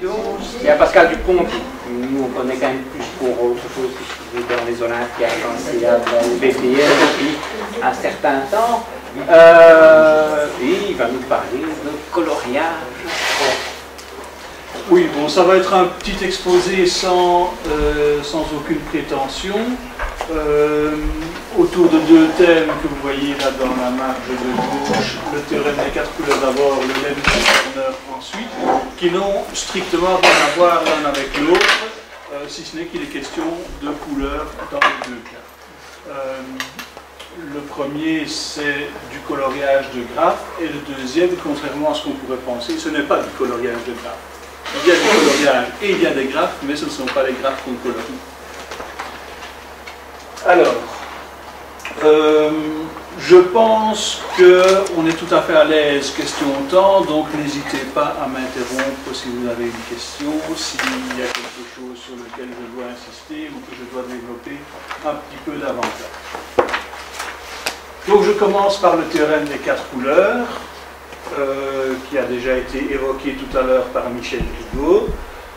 tout. Il y a Pascal Dupont, qui nous on connaît quand même plus pour autre chose, qui est dans les Olympiades, quand il y a le BPR depuis un certain temps. Et il va nous parler de coloriage. Oui, bon, ça va être un petit exposé sans aucune prétention, autour de deux thèmes que vous voyez là dans la marge de gauche, le théorème des quatre couleurs d'abord, le Leibniz ensuite, qui n'ont strictement rien à voir l'un avec l'autre, si ce n'est qu'il est question de couleurs dans les deux cas. Le premier, c'est du coloriage de graphes, et le deuxième, contrairement à ce qu'on pourrait penser, ce n'est pas du coloriage de graphes. Il y a du coloriage et il y a des graphes, mais ce ne sont pas les graphes qu'on colorie. Alors, je pense qu'on est tout à fait à l'aise question temps, donc n'hésitez pas à m'interrompre si vous avez une question, s'il y a quelque chose sur lequel je dois insister ou que je dois développer un petit peu davantage. Donc je commence par le théorème des quatre couleurs, qui a déjà été évoqué tout à l'heure par Michel Rigaud.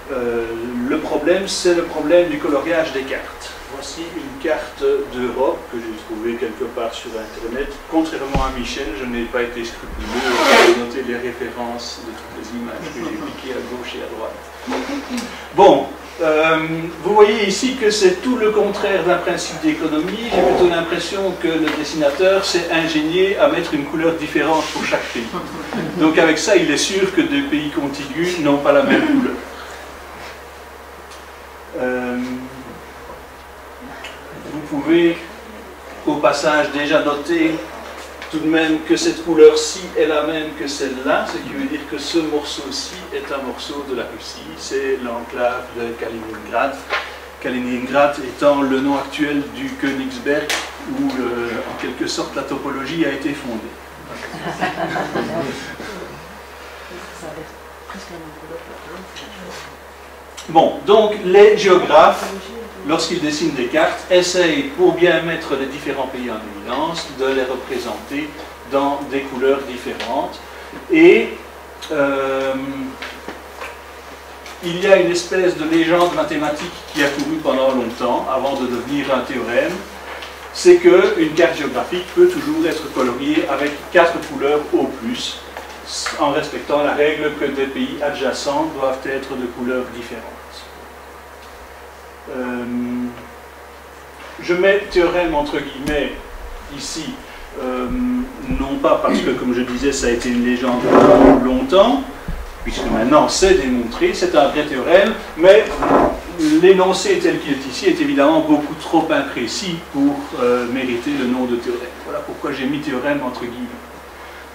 Le problème, c'est le problème du coloriage des cartes. Voici une carte d'Europe que j'ai trouvée quelque part sur Internet. Contrairement à Michel, je n'ai pas été scrupuleux à noter les références de toutes les images que j'ai piquées à gauche et à droite. Bon, vous voyez ici que c'est tout le contraire d'un principe d'économie. J'ai plutôt l'impression que le dessinateur s'est ingénié à mettre une couleur différente pour chaque pays. Donc avec ça, il est sûr que deux pays contigus n'ont pas la même couleur. Vous pouvez au passage déjà noter tout de même que cette couleur-ci est la même que celle-là, ce qui veut dire que ce morceau-ci est un morceau de la Russie, c'est l'enclave de Kaliningrad. Kaliningrad étant le nom actuel du Königsberg, où en quelque sorte la topologie a été fondée. Bon, donc les géographes, lorsqu'ils dessinent des cartes, essayent, pour bien mettre les différents pays en évidence, de les représenter dans des couleurs différentes. Et il y a une espèce de légende mathématique qui a couru pendant longtemps, avant de devenir un théorème, c'est qu'une carte géographique peut toujours être coloriée avec 4 couleurs au plus, en respectant la règle que des pays adjacents doivent être de couleurs différentes. Je mets théorème entre guillemets ici, non pas parce que, comme je disais, ça a été une légende pendant longtemps, puisque maintenant c'est démontré, c'est un vrai théorème, mais l'énoncé tel qu'il est ici est évidemment beaucoup trop imprécis pour mériter le nom de théorème. Voilà pourquoi j'ai mis théorème entre guillemets.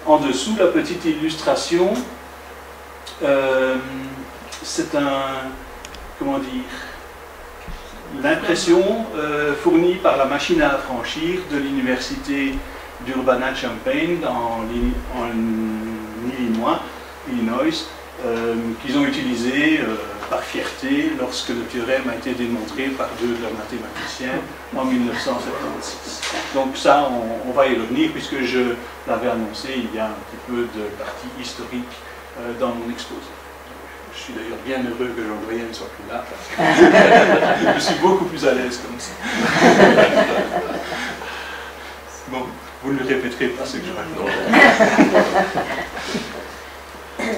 En dessous, la petite illustration, c'est comment dire, l'impression fournie par la machine à affranchir de l'université d'Urbana-Champaign en Illinois, qu'ils ont utilisé par fierté lorsque le théorème a été démontré par deux de leurs mathématiciens en 1976. Donc ça, on va y revenir puisque je l'avais annoncé, il y a un petit peu de partie historique dans mon exposé. Je suis d'ailleurs bien heureux que Jean-Brienne ne soit plus là, parce que je suis beaucoup plus à l'aise comme ça. Bon, vous ne le répéterez pas ce que je raconte.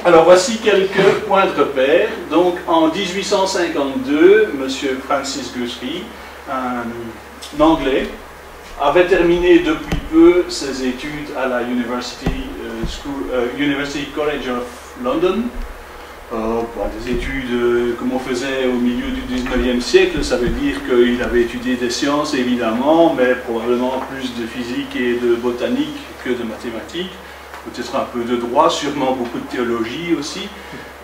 Alors voici quelques points de repère. Donc en 1852, M. Francis Guthrie, un Anglais, avait terminé depuis peu ses études à la University College of London. Des études comme on faisait au milieu du 19e siècle, ça veut dire qu'il avait étudié des sciences évidemment, mais probablement plus de physique et de botanique que de mathématiques. Peut-être un peu de droit, sûrement beaucoup de théologie aussi.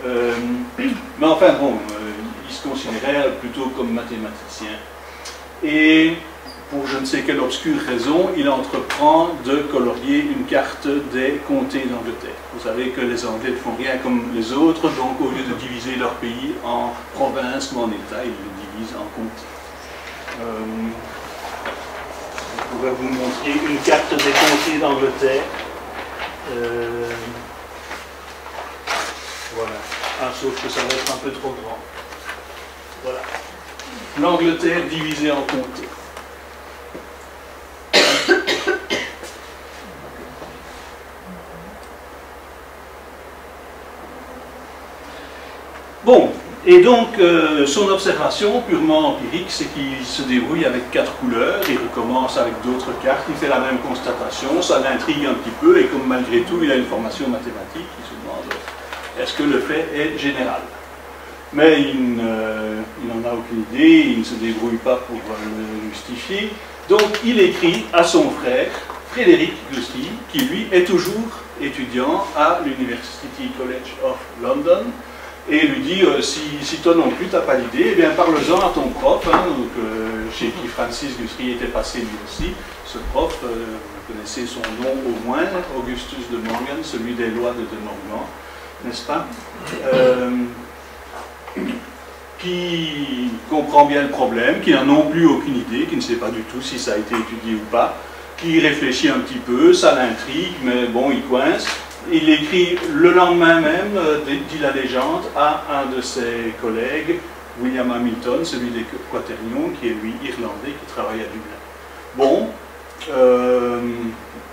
Mais enfin bon, il se considérait plutôt comme mathématicien. Et pour je ne sais quelle obscure raison, il entreprend de colorier une carte des comtés d'Angleterre. Vous savez que les Anglais ne font rien comme les autres, donc au lieu de diviser leur pays en provinces ou en États, ils le divisent en comtés. Je pourrais vous montrer une carte des comtés d'Angleterre. Voilà. Ah, sauf que ça va être un peu trop grand. Voilà. L'Angleterre divisée en comtés. Bon, et donc son observation purement empirique, c'est qu'il se débrouille avec 4 couleurs, il recommence avec d'autres cartes, il fait la même constatation, ça l'intrigue un petit peu, et comme malgré tout il a une formation mathématique, il se demande est-ce que le fait est général. Mais il n'en a aucune idée, il ne se débrouille pas pour le justifier, donc il écrit à son frère, Frédéric Guthrie, qui lui est toujours étudiant à l'University College of London, et lui dit, si toi non plus tu n'as pas d'idée, eh bien parle-en à ton prof, hein, donc, chez qui Francis Guthrie était passé lui aussi. Ce prof, vous connaissez son nom au moins, Augustus de Morgan, celui des lois de Morgan, n'est-ce pas, qui comprend bien le problème, qui n'a non plus aucune idée, qui ne sait pas du tout si ça a été étudié ou pas, qui réfléchit un petit peu, ça l'intrigue, mais bon, il coince. Il écrit le lendemain même, dit la légende, à un de ses collègues, William Hamilton, celui des Quaternions, qui est lui irlandais, qui travaille à Dublin. Bon,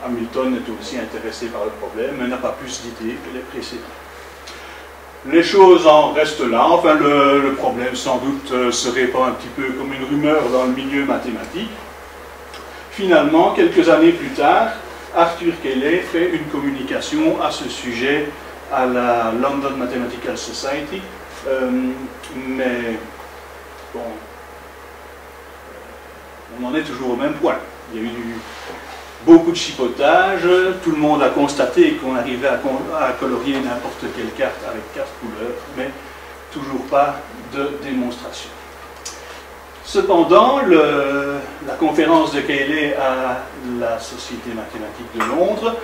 Hamilton est aussi intéressé par le problème, mais n'a pas plus d'idées que les précédents. Les choses en restent là, enfin le problème sans doute se répand un petit peu comme une rumeur dans le milieu mathématique. Finalement, quelques années plus tard, Arthur Cayley fait une communication à ce sujet à la London Mathematical Society, mais bon, on en est toujours au même point. Il y a eu beaucoup de chipotage, tout le monde a constaté qu'on arrivait à colorier n'importe quelle carte avec 4 couleurs, mais toujours pas de démonstration. Cependant, la conférence de Cayley à la Société mathématique de Londres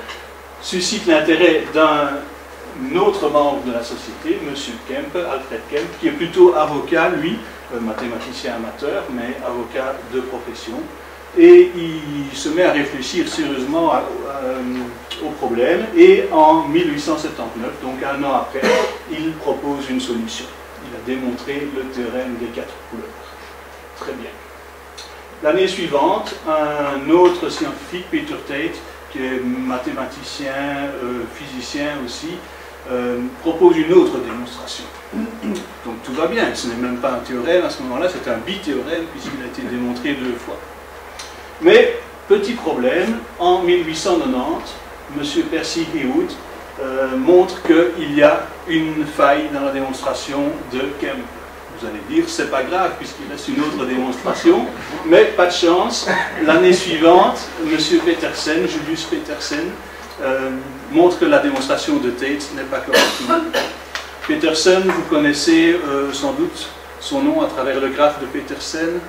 suscite l'intérêt d'un autre membre de la société, M. Kemp, Alfred Kemp, qui est plutôt avocat, lui, mathématicien amateur, mais avocat de profession. Et il se met à réfléchir sérieusement au problème, et en 1879, donc un an après, il propose une solution. Il a démontré le théorème des 4 couleurs. Très bien. L'année suivante, un autre scientifique, Peter Tate, qui est mathématicien, physicien aussi, propose une autre démonstration. Donc tout va bien, ce n'est même pas un théorème, à ce moment-là c'est un bithéorème puisqu'il a été démontré 2 fois. Mais, petit problème, en 1890, M. Percy Hewood montre qu'il y a une faille dans la démonstration de Kemp. Vous allez dire, c'est pas grave puisqu'il reste une autre démonstration, mais pas de chance. L'année suivante, M. Petersen, Julius Petersen, montre que la démonstration de Tate n'est pas correcte. Petersen, vous connaissez sans doute son nom à travers le graphe de Petersen.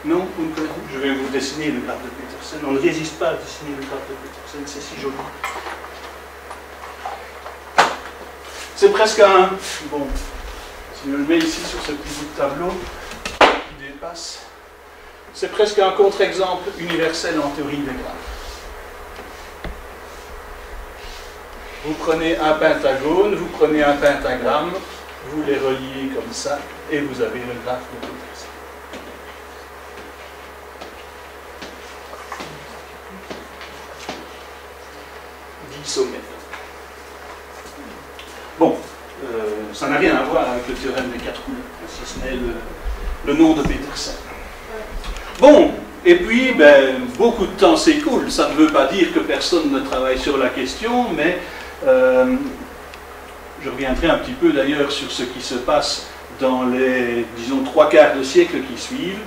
Non, vous ne connaissez pas. Je vais vous dessiner le graphe de Petersen. On ne résiste pas à dessiner le graphe de Petersen, c'est si joli. C'est presque un... Bon, si je le mets ici sur ce petit bout de tableau qui dépasse, c'est presque un contre-exemple universel en théorie des graphes. Vous prenez un pentagone, vous prenez un pentagramme, vous les reliez comme ça, et vous avez le graphe de Petersen. Sommet. Bon, ça n'a rien à voir avec le théorème des 4 couleurs, si ce n'est le nom de Petersen. Bon, et puis, beaucoup de temps s'écoule. Ça ne veut pas dire que personne ne travaille sur la question, mais je reviendrai un petit peu d'ailleurs sur ce qui se passe dans les, disons, 3/4 de siècle qui suivent.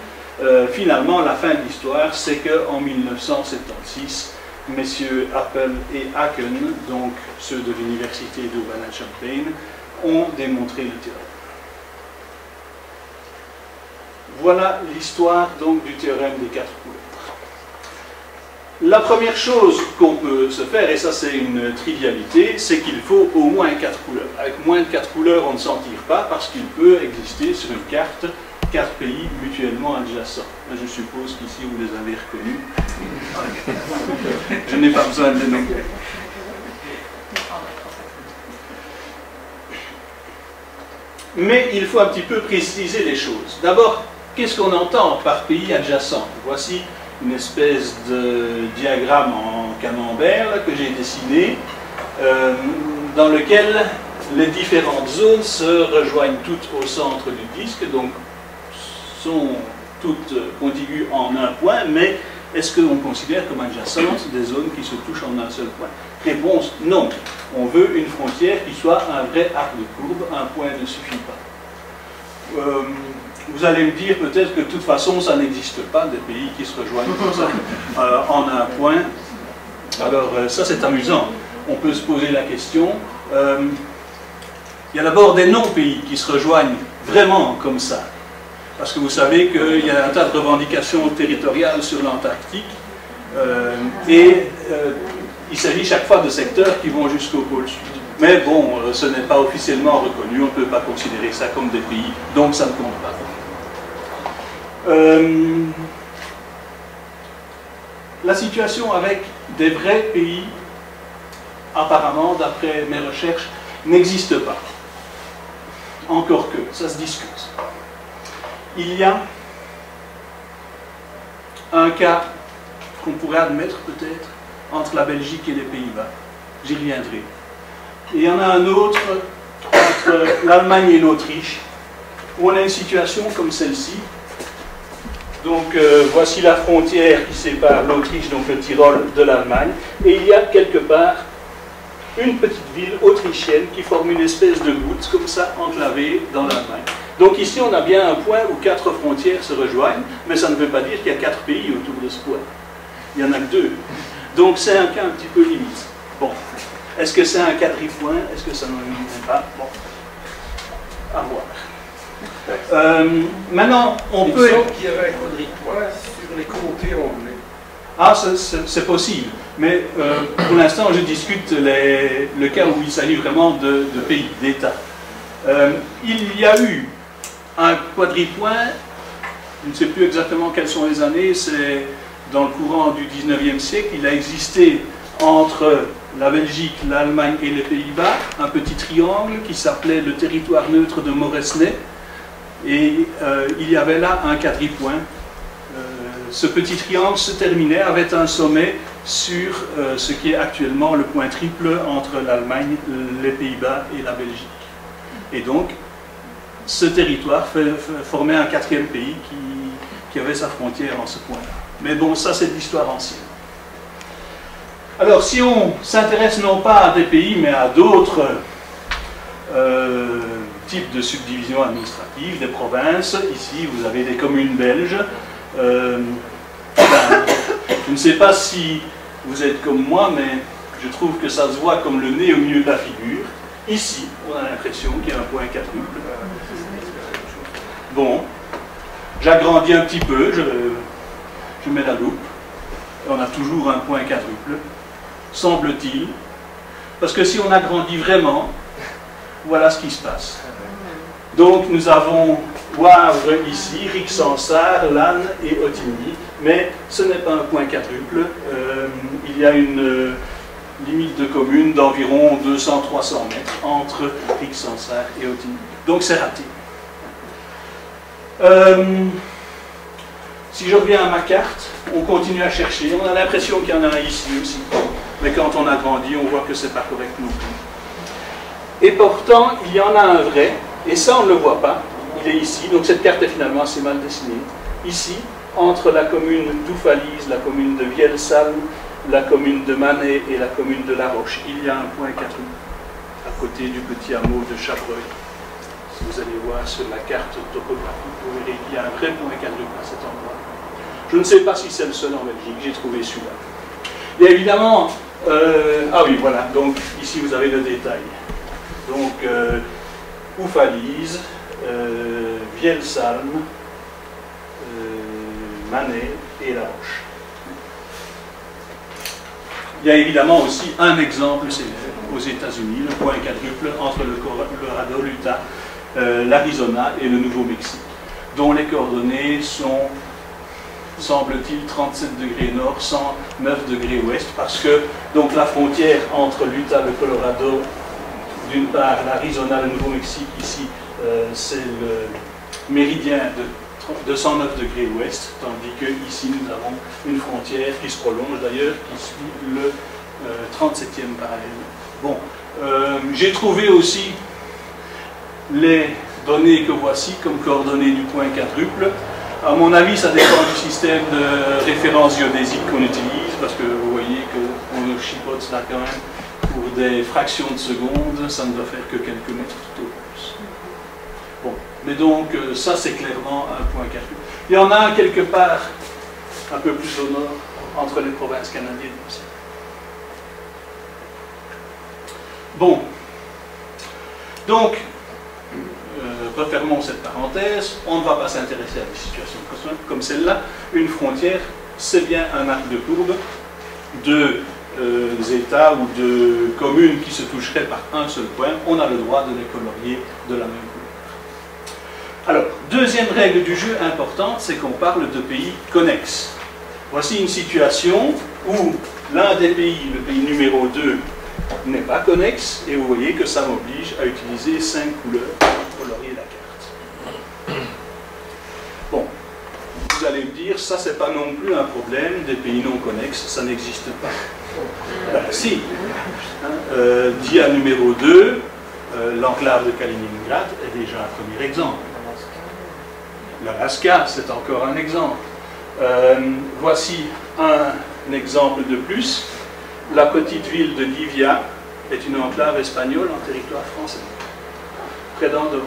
Finalement, la fin de l'histoire, c'est qu'en 1976, messieurs Appel et Haken, donc ceux de l'université d'Urbana-Champaign, ont démontré le théorème. Voilà l'histoire donc du théorème des 4 couleurs. La première chose qu'on peut se faire, et ça c'est une trivialité, c'est qu'il faut au moins 4 couleurs. Avec moins de 4 couleurs, on ne s'en tire pas parce qu'il peut exister sur une carte 4 pays mutuellement adjacents. Je suppose qu'ici vous les avez reconnus. Je n'ai pas besoin de les nommer. Mais il faut un petit peu préciser les choses. D'abord, qu'est-ce qu'on entend par pays adjacent? Voici une espèce de diagramme en camembert là, que j'ai dessiné, dans lequel les différentes zones se rejoignent toutes au centre du disque, donc sont toutes contiguës en un point, mais est-ce qu'on considère comme adjacentes des zones qui se touchent en un seul point? Réponse, non. On veut une frontière qui soit un vrai arc de courbe, un point ne suffit pas. Vous allez me dire peut-être que de toute façon ça n'existe pas, des pays qui se rejoignent comme ça en un point. Alors ça c'est amusant. On peut se poser la question. Il y a d'abord des non-pays qui se rejoignent vraiment comme ça. Parce que vous savez qu'il y a un tas de revendications territoriales sur l'Antarctique. Il s'agit chaque fois de secteurs qui vont jusqu'au pôle sud. Mais bon, ce n'est pas officiellement reconnu, on ne peut pas considérer ça comme des pays, donc ça ne compte pas. La situation avec des vrais pays, apparemment, d'après mes recherches, n'existe pas. Encore que, ça se discute. Il y a un cas qu'on pourrait admettre peut-être entre la Belgique et les Pays-Bas. J'y reviendrai. Et il y en a un autre entre l'Allemagne et l'Autriche, où on a une situation comme celle-ci. Donc voici la frontière qui sépare l'Autriche, donc le Tyrol, de l'Allemagne. Et il y a quelque part une petite ville autrichienne qui forme une espèce de goutte, comme ça, enclavée dans l'Allemagne. Donc ici, on a bien un point où 4 frontières se rejoignent, mais ça ne veut pas dire qu'il y a 4 pays autour de ce point. Il n'y en a que 2. Donc c'est un cas un petit peu limite. Bon. Est-ce que c'est un quadripoint? Est-ce que ça n'en est pas? Bon. À voir. Maintenant, on peut... Il semble qu'il y avait un quadripoint sur les comtés anglais. Ah, c'est possible. Mais pour l'instant, je discute le cas où il s'agit vraiment de pays, d'États. Il y a eu un quadripoint, je ne sais plus exactement quelles sont les années, c'est dans le courant du 19e siècle, il a existé entre la Belgique, l'Allemagne et les Pays-Bas, un petit triangle qui s'appelait le territoire neutre de Moresnet, et il y avait là un quadripoint. Ce petit triangle se terminait, avait un sommet sur ce qui est actuellement le point triple entre l'Allemagne, les Pays-Bas et la Belgique. Et donc, ce territoire formait un 4e pays qui avait sa frontière en ce point-là. Mais bon, ça c'est de l'histoire ancienne. Alors, si on s'intéresse non pas à des pays, mais à d'autres types de subdivisions administratives, des provinces, ici vous avez des communes belges. Je ne sais pas si vous êtes comme moi, mais je trouve que ça se voit comme le nez au milieu de la figure. Ici, on a l'impression qu'il y a un point quadruple. Bon, j'agrandis un petit peu, je mets la loupe, et on a toujours un point quadruple, semble-t-il. Parce que si on agrandit vraiment, voilà ce qui se passe. Donc nous avons Wavre ici, Rixensart, Lannes et Ottigny, mais ce n'est pas un point quadruple. Il y a une limite de commune d'environ 200-300 mètres entre Rixensart et Ottigny. Donc c'est raté. Si je reviens à ma carte, on continue à chercher. On a l'impression qu'il y en a un ici aussi. Mais quand on agrandit, on voit que ce n'est pas correct non plus. Et pourtant, il y en a un vrai, et ça on ne le voit pas. Il est ici, donc cette carte est finalement assez mal dessinée. Ici, entre la commune d'Oufalise, la commune de Vielsalm, la commune de Manet et la commune de La Roche, il y a un point quadruple, à côté du petit hameau de Chabreuil. Si vous allez voir sur la carte topographique, vous verrez qu'il y a un vrai point quadruple à cet endroit. Je ne sais pas si c'est le seul en Belgique, j'ai trouvé celui-là. Il y a évidemment... ah oui, voilà, donc ici vous avez le détail. Donc, Oufalise, Vielsalm, Manet et La Roche. Il y a évidemment aussi un exemple célèbre aux États-Unis, le point quadruple entre le Colorado, l'Utah, l'Arizona et le Nouveau-Mexique, dont les coordonnées sont, semble-t-il, 37 degrés nord, 109 degrés ouest, parce que donc, la frontière entre l'Utah, le Colorado D'une part, l'Arizona, le Nouveau-Mexique, ici, c'est le méridien de 209 degrés ouest, tandis que ici nous avons une frontière qui se prolonge d'ailleurs, qui suit le 37e parallèle. Bon, j'ai trouvé aussi les données que voici comme coordonnées du point quadruple. À mon avis, ça dépend du système de référence géodésique qu'on utilise, parce que vous voyez qu'on chipote là quand même pour des fractions de secondes, ça ne doit faire que quelques mètres tout au plus. Bon, mais donc ça c'est clairement un point quadruple. Il y en a un quelque part un peu plus au nord, entre les provinces canadiennes aussi. Bon, donc, refermons cette parenthèse, on ne va pas s'intéresser à des situations comme celle-là. Une frontière, c'est bien un arc de courbe de États ou de communes qui se toucheraient par un seul point. On a le droit de les colorier de la même couleur. Alors, deuxième règle du jeu importante, c'est qu'on parle de pays connexes. Voici une situation où l'un des pays, le pays numéro 2, n'est pas connexe, et vous voyez que ça m'oblige à utiliser 5 couleurs pour colorier la carte. Bon, vous allez me dire, ça c'est pas non plus un problème des pays non connexes, ça n'existe pas. Ben, si, DIA numéro 2, l'enclave de Kaliningrad est déjà un premier exemple. L'Alaska, c'est encore un exemple. Voici un exemple de plus. La petite ville de Divia est une enclave espagnole en territoire français, près d'Andorre.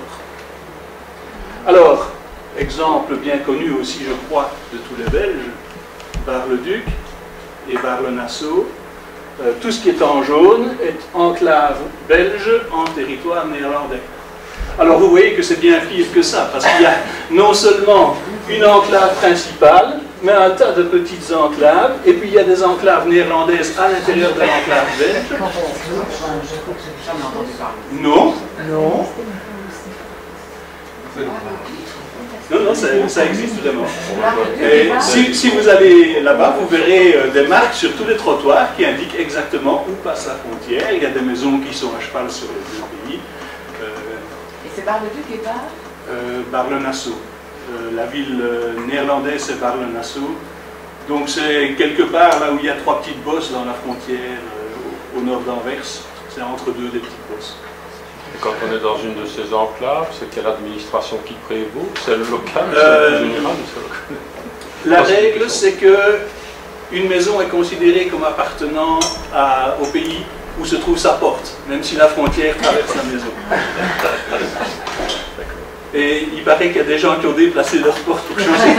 Alors, exemple bien connu aussi, je crois, de tous les Belges, Bar-le-Duc et Bar-le-Nassau. Tout ce qui est en jaune est enclave belge en territoire néerlandais. Alors vous voyez que c'est bien pire que ça, parce qu'il y a non seulement une enclave principale, mais un tas de petites enclaves, et puis il y a des enclaves néerlandaises à l'intérieur de l'enclave belge. Non. Non. Non, ça existe vraiment. Et si vous allez là-bas, vous verrez des marques sur tous les trottoirs qui indiquent exactement où passe la frontière. Il y a des maisons qui sont à cheval sur les deux pays. Et c'est Bar-le-Duc et Bar-le-Nassau. La ville néerlandaise, c'est Bar-le-Nassau. Donc c'est quelque part là où il y a 3 petites bosses dans la frontière au nord d'Anvers. C'est entre deux des petites bosses. Et quand on est dans une de ces enclaves, c'est quelle administration qui prévaut? C'est le local, c'est le général ou c'est le local? La règle, c'est que une maison est considérée comme appartenant au pays où se trouve sa porte, même si la frontière traverse la maison. Et il paraît qu'il y a des gens qui ont déplacé leur porte pour changer.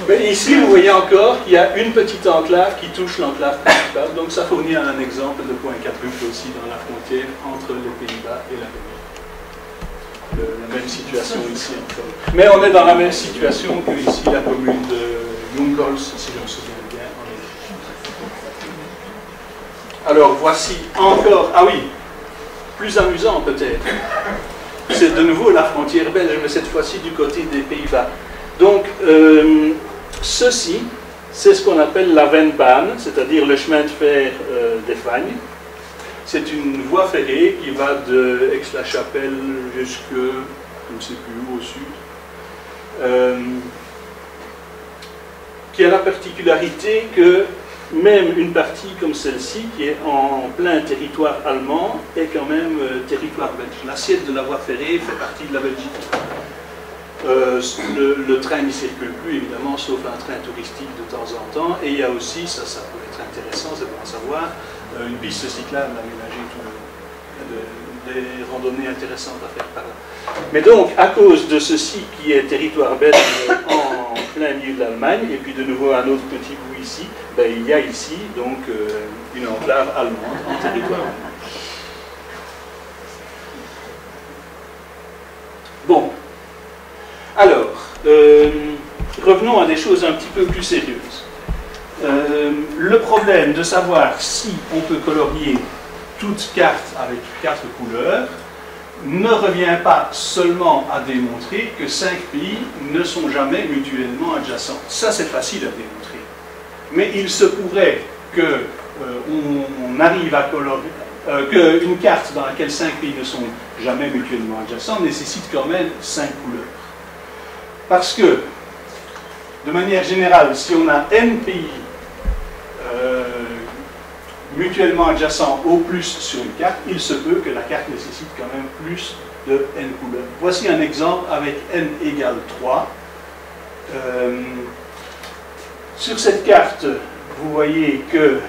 Mais ici, vous voyez encore qu'il y a une petite enclave qui touche l'enclave principale. Donc ça fournit un exemple de point quadruple aussi dans la frontière entre les Pays-Bas et la Belgique. La même situation ici encore. Mais on est dans la même situation que ici la commune de Jungholz, si je me souviens bien. Alors voici encore, ah oui, plus amusant peut-être. C'est de nouveau la frontière belge, mais cette fois-ci du côté des Pays-Bas. Donc, ceci, c'est ce qu'on appelle la Vennbahn, c'est-à-dire le chemin de fer des Fagnes. C'est une voie ferrée qui va de Aix-la-Chapelle jusque, je ne sais plus où, au sud, qui a la particularité que même une partie comme celle-ci, qui est en plein territoire allemand, est quand même territoire belge. L'assiette de la voie ferrée fait partie de la Belgique. Le train n'y circule plus, évidemment, sauf un train touristique de temps en temps. Et il y a aussi, ça peut être intéressant, c'est bon à savoir, une piste cyclable aménagée, des randonnées intéressantes à faire par là. Mais donc, à cause de ceci qui est territoire belge en plein milieu de l'Allemagne, et puis de nouveau un autre petit bout ici, ben, il y a ici donc une enclave allemande en territoire allemand. Bon. Alors, revenons à des choses un petit peu plus sérieuses. Le problème de savoir si on peut colorier toute carte avec 4 couleurs ne revient pas seulement à démontrer que 5 pays ne sont jamais mutuellement adjacents. Ça, c'est facile à démontrer. Mais il se pourrait que on arrive à colorer qu'une carte dans laquelle 5 pays ne sont jamais mutuellement adjacents nécessite quand même 5 couleurs. Parce que, de manière générale, si on a n pays mutuellement adjacents au plus sur une carte, il se peut que la carte nécessite quand même plus de n couleurs. Voici un exemple avec n égale 3. Sur cette carte, vous voyez que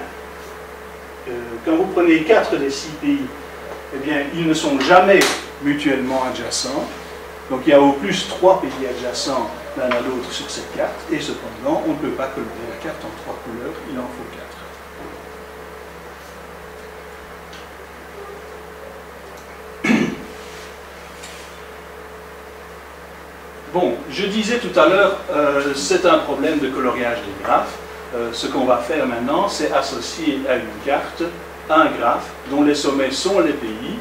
quand vous prenez 4 des 6 pays, eh bien, ils ne sont jamais mutuellement adjacents. Donc il y a au plus 3 pays adjacents l'un à l'autre sur cette carte, et cependant, on ne peut pas colorer la carte en 3 couleurs, il en faut 4. Bon, je disais tout à l'heure, c'est un problème de coloriage des graphes. Ce qu'on va faire maintenant, c'est associer à une carte un graphe dont les sommets sont les pays,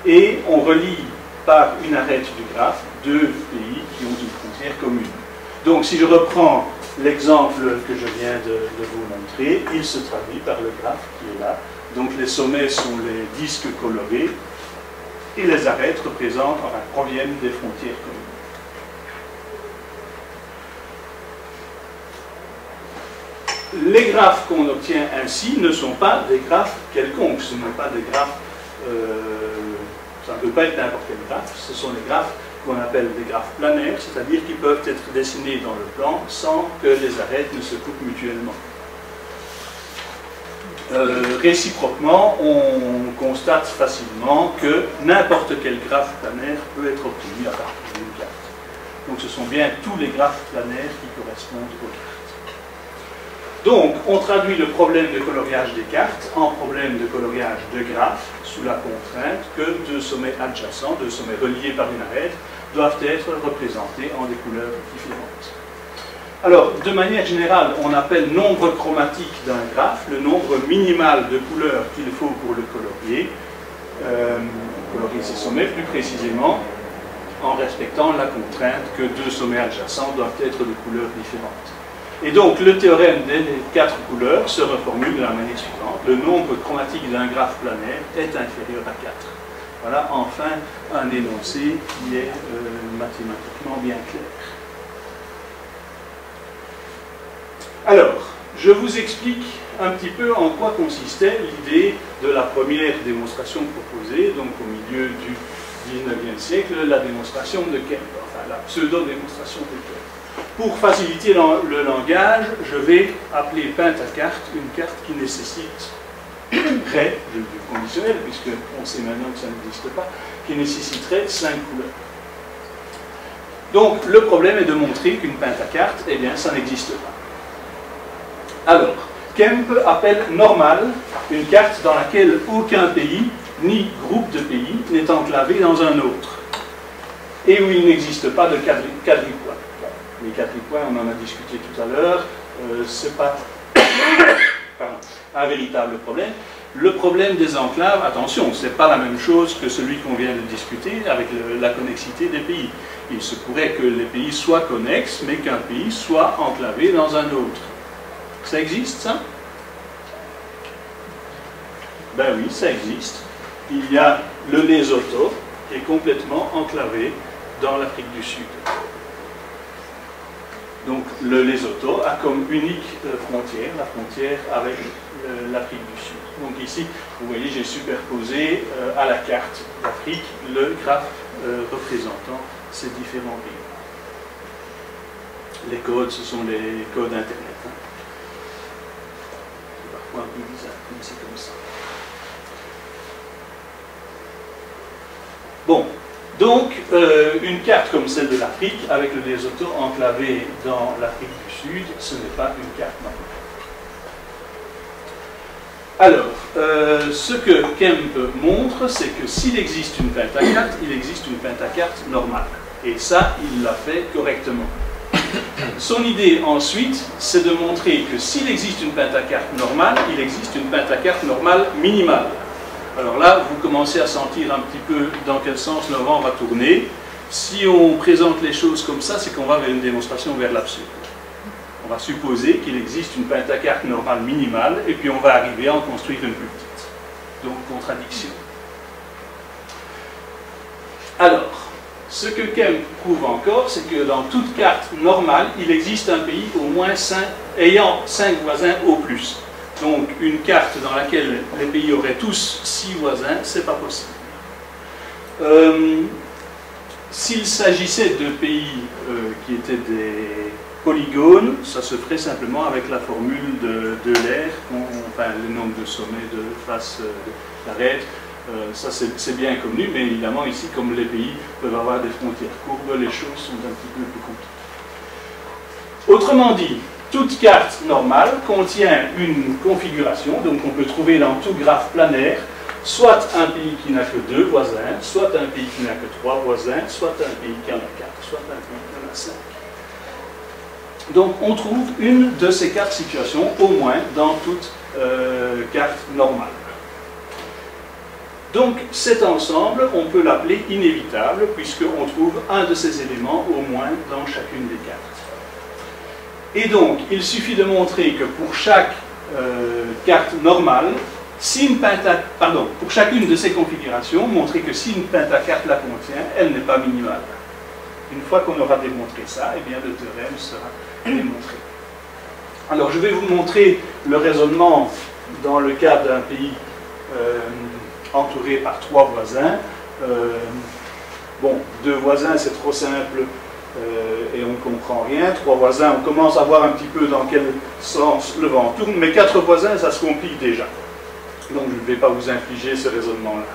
et on relie par une arête du graphe 2 pays qui ont une frontière commune. Donc si je reprends l'exemple que je viens de vous montrer, il se traduit par le graphe qui est là. Donc les sommets sont les disques colorés, et les arêtes proviennent des frontières communes. Les graphes qu'on obtient ainsi ne sont pas des graphes quelconques, ce ne sont pas des graphes, ça ne peut pas être n'importe quel graphe, ce sont des graphes qu'on appelle des graphes planaires, c'est-à-dire qu'ils peuvent être dessinés dans le plan sans que les arêtes ne se coupent mutuellement. Réciproquement, on constate facilement que n'importe quel graphe planaire peut être obtenu à partir d'une carte. Donc ce sont bien tous les graphes planaires qui correspondent aux cartes. Donc, on traduit le problème de coloriage des cartes en problème de coloriage de graphes sous la contrainte que 2 sommets adjacents, 2 sommets reliés par une arête, doivent être représentés en des couleurs différentes. Alors, de manière générale, on appelle nombre chromatique d'un graphe le nombre minimal de couleurs qu'il faut pour le colorier, colorier ses sommets plus précisément, en respectant la contrainte que 2 sommets adjacents doivent être de couleurs différentes. Et donc, le théorème des 4 couleurs se reformule de la manière suivante. Le nombre chromatique d'un graphe planaire est inférieur à 4. Voilà, enfin, un énoncé qui est mathématiquement bien clair. Alors, je vous explique un petit peu en quoi consistait l'idée de la première démonstration proposée, donc au milieu du 19e siècle, la démonstration de Kemp, enfin la pseudo-démonstration de Kemp. Pour faciliter le langage, je vais appeler pentacarte une carte qui nécessiterait, du conditionnel, puisqu'on sait maintenant que ça n'existe pas, qui nécessiterait 5 couleurs. Donc, le problème est de montrer qu'une pentacarte, eh bien, ça n'existe pas. Alors, Kemp appelle normale une carte dans laquelle aucun pays, ni groupe de pays, n'est enclavé dans un autre, et où il n'existe pas de quadripoint. Les quadripoints, on en a discuté tout à l'heure, ce n'est pas un véritable problème. Le problème des enclaves, attention, ce n'est pas la même chose que celui qu'on vient de discuter avec la connexité des pays. Il se pourrait que les pays soient connexes, mais qu'un pays soit enclavé dans un autre. Ça existe, ça? Ben oui, ça existe. Il y a le Lesotho, qui est complètement enclavé dans l'Afrique du Sud. Donc le Lesotho a comme unique frontière, la frontière avec l'Afrique du Sud. Donc ici, vous voyez, j'ai superposé à la carte d'Afrique le graphe représentant ces différents pays. Les codes, ce sont les codes Internet. Hein. C'est parfois un peu bizarre, mais c'est comme ça. Bon. Donc, une carte comme celle de l'Afrique, avec le Lesotho enclavé dans l'Afrique du Sud, ce n'est pas une carte normale. Alors, ce que Kemp montre, c'est que s'il existe une pentacarte, il existe une pentacarte normale. Et ça, il l'a fait correctement. Son idée, ensuite, c'est de montrer que s'il existe une pentacarte normale, il existe une pentacarte normale minimale. Alors là, vous commencez à sentir un petit peu dans quel sens le vent va tourner. Si on présente les choses comme ça, c'est qu'on va vers une démonstration vers l'absurde. On va supposer qu'il existe une pentacarte normale minimale, et puis on va arriver à en construire une plus petite. Donc, contradiction. Alors, ce que Kemp prouve encore, c'est que dans toute carte normale, il existe un pays au moins ayant 5 voisins au plus. Donc, une carte dans laquelle les pays auraient tous 6 voisins, c'est pas possible. S'il s'agissait de pays qui étaient des polygones, ça se ferait simplement avec la formule de l'air, enfin le nombre de sommets, de faces, d'arêtes. Ça c'est bien connu, mais évidemment ici, comme les pays peuvent avoir des frontières courbes, les choses sont un petit peu plus compliquées. Autrement dit, toute carte normale contient une configuration, donc on peut trouver dans tout graphe planaire, soit un pays qui n'a que 2 voisins, soit un pays qui n'a que 3 voisins, soit un pays qui en a 4, soit un pays qui en a 5. Donc on trouve une de ces 4 situations, au moins, dans toute carte normale. Donc cet ensemble, on peut l'appeler inévitable, puisqu'on trouve un de ces éléments, au moins, dans chacune des cartes. Et donc, il suffit de montrer que pour chaque carte normale, pour chacune de ces configurations, montrer que si une pentacarte la contient, elle n'est pas minimale. Une fois qu'on aura démontré ça, eh bien le théorème sera démontré. Alors je vais vous montrer le raisonnement dans le cas d'un pays entouré par 3 voisins. Bon, 2 voisins c'est trop simple et on ne comprend rien. 3 voisins, on commence à voir un petit peu dans quel sens le vent tourne, mais 4 voisins, ça se complique déjà. Donc je ne vais pas vous infliger ce raisonnement-là.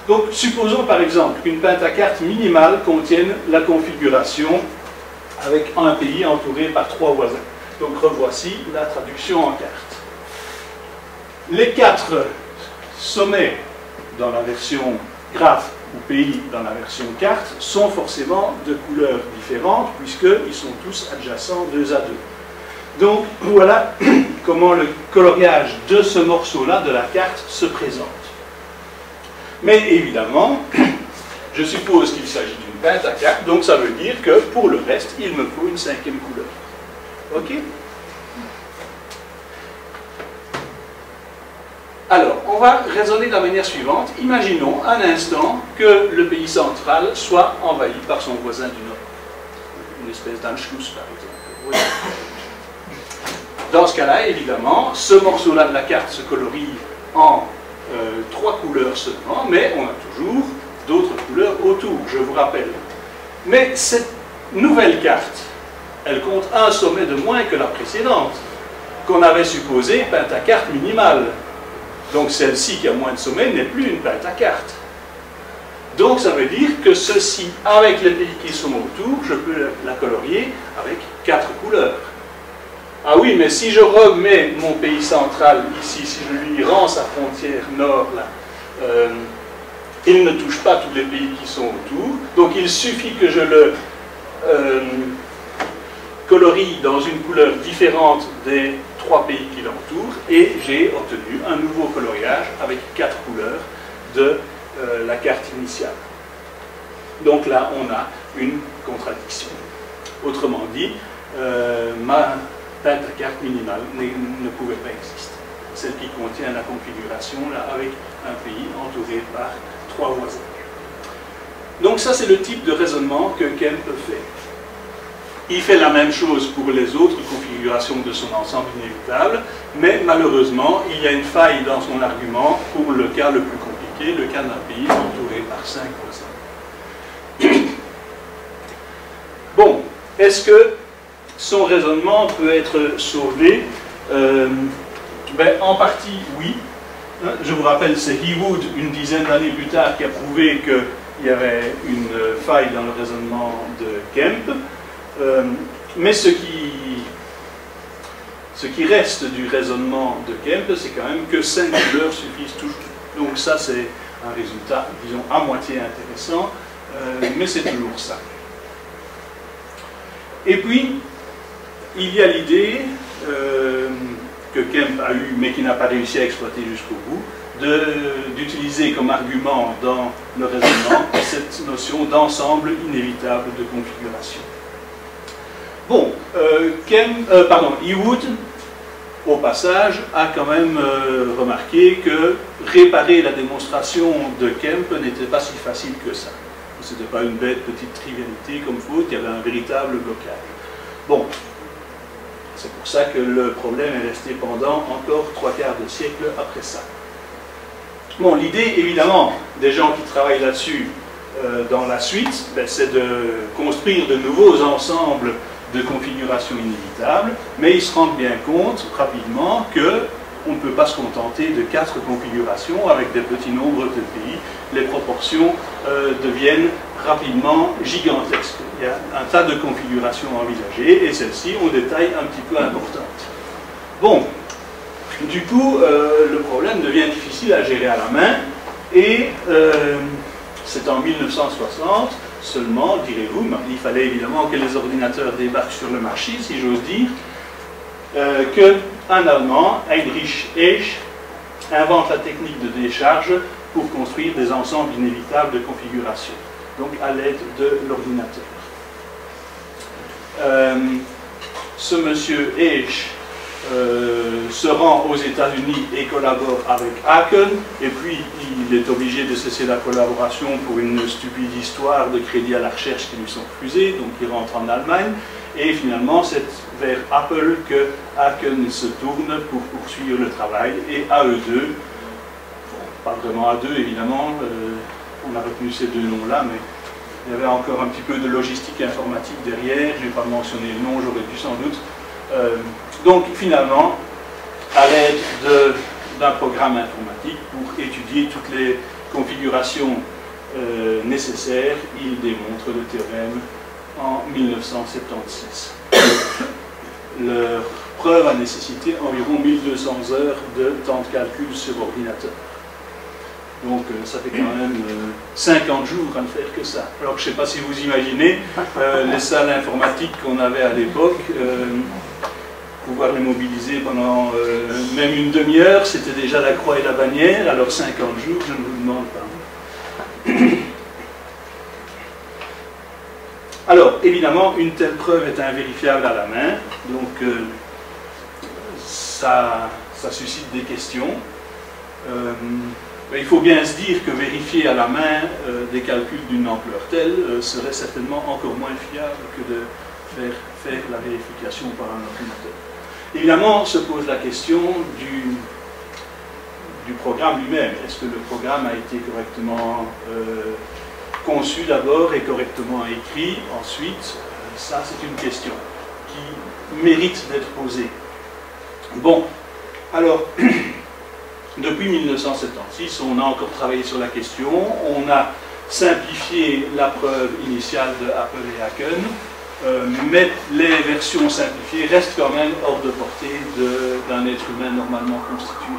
Donc supposons par exemple qu'une pentacarte minimale contienne la configuration avec un pays entouré par 3 voisins. Donc revoici la traduction en carte. Les 4 sommets dans la version graphe ou pays dans la version carte sont forcément de couleurs différentes puisqu'ils sont tous adjacents 2 à 2. Donc voilà comment le coloriage de ce morceau-là de la carte se présente. Mais évidemment, je suppose qu'il s'agit d'une pentacarte, donc ça veut dire que pour le reste, il me faut une 5e couleur. Ok? Alors, on va raisonner de la manière suivante. Imaginons un instant que le pays central soit envahi par son voisin du nord. Une espèce d'Anschluss, par exemple. Oui. Dans ce cas-là, évidemment, ce morceau-là de la carte se colorie en 3 couleurs seulement, mais on a toujours d'autres couleurs autour, je vous rappelle. Mais cette nouvelle carte, elle compte un sommet de moins que la précédente, qu'on avait supposé pentacarte minimale. Donc celle-ci qui a moins de sommets n'est plus une pentacarte. Donc ça veut dire que ceci, avec les pays qui sont autour, je peux la colorier avec 4 couleurs. Ah oui, mais si je remets mon pays central ici, si je lui rends sa frontière nord, là, il ne touche pas tous les pays qui sont autour. Donc il suffit que je le colorie dans une couleur différente des 3 pays qui l'entourent, et j'ai obtenu un nouveau coloriage avec 4 couleurs de la carte initiale. Donc là, on a une contradiction. Autrement dit, ma pentacarte minimale ne pouvait pas exister. Celle qui contient la configuration là, avec un pays entouré par 3 voisins. Donc ça, c'est le type de raisonnement que Kemp fait. Il fait la même chose pour les autres configurations de son ensemble inévitable, mais malheureusement, il y a une faille dans son argument pour le cas le plus compliqué, le cas d'un pays entouré par 5 voisins. Bon, est-ce que son raisonnement peut être sauvé? En partie, oui. Je vous rappelle, c'est Heawood, une dizaine d'années plus tard, qui a prouvé qu'il y avait une faille dans le raisonnement de Kemp. Mais ce qui reste du raisonnement de Kemp, c'est quand même que 5 couleurs suffisent toujours. Donc ça, c'est un résultat, disons, à moitié intéressant, mais c'est toujours ça. Et puis, il y a l'idée que Kemp a eue, mais qui n'a pas réussi à exploiter jusqu'au bout, d'utiliser comme argument dans le raisonnement cette notion d'ensemble inévitable de configuration. Bon, Ewood, au passage, a quand même remarqué que réparer la démonstration de Kemp n'était pas si facile que ça. Ce n'était pas une bête petite trivialité comme faute, il y avait un véritable blocage. Bon, c'est pour ça que le problème est resté pendant encore 3/4 de siècle après ça. Bon, l'idée, évidemment, des gens qui travaillent là-dessus dans la suite, ben, c'est de construire de nouveaux ensembles de configurations inévitables, mais ils se rendent bien compte rapidement qu'on ne peut pas se contenter de 4 configurations avec des petits nombres de pays. Les proportions deviennent rapidement gigantesques. Il y a un tas de configurations envisagées et celles-ci ont des tailles un petit peu importantes. Bon, du coup, le problème devient difficile à gérer à la main et c'est en 1960 seulement, direz-vous, il fallait évidemment que les ordinateurs débarquent sur le marché, si j'ose dire, qu'un Allemand, Heinrich Esch, invente la technique de décharge pour construire des ensembles inévitables de configuration, donc à l'aide de l'ordinateur. Ce monsieur Esch se rend aux États-Unis et collabore avec Aachen, et puis il est obligé de cesser la collaboration pour une stupide histoire de crédit à la recherche qui lui sont refusés, donc il rentre en Allemagne, et finalement c'est vers Apple que Aachen se tourne pour poursuivre le travail, et à eux deux, pas vraiment à deux évidemment, on a retenu ces deux noms-là, mais il y avait encore un petit peu de logistique informatique derrière, je n'ai pas mentionné le nom, j'aurais dû sans doute. Donc finalement, à l'aide d'un programme informatique pour étudier toutes les configurations nécessaires, il démontre le théorème en 1976. Leur preuve a nécessité environ 1200 heures de temps de calcul sur ordinateur. Donc ça fait quand même 50 jours à ne faire que ça. Alors je ne sais pas si vous imaginez les salles informatiques qu'on avait à l'époque, pouvoir les mobiliser pendant même une demi-heure, c'était déjà la croix et la bannière, alors 50 jours, je ne vous demande pas. Alors, évidemment, une telle preuve est invérifiable à la main, donc ça suscite des questions. Il faut bien se dire que vérifier à la main des calculs d'une ampleur telle serait certainement encore moins fiable que de faire la vérification par un ordinateur. Évidemment, se pose la question du programme lui-même. Est-ce que le programme a été correctement conçu d'abord et correctement écrit ensuite? Ça, c'est une question qui mérite d'être posée. Bon, alors, depuis 1976, on a encore travaillé sur la question, on a simplifié la preuve initiale de Apple et Aachen, mais les versions simplifiées restent quand même hors de portée d'un être humain normalement constitué.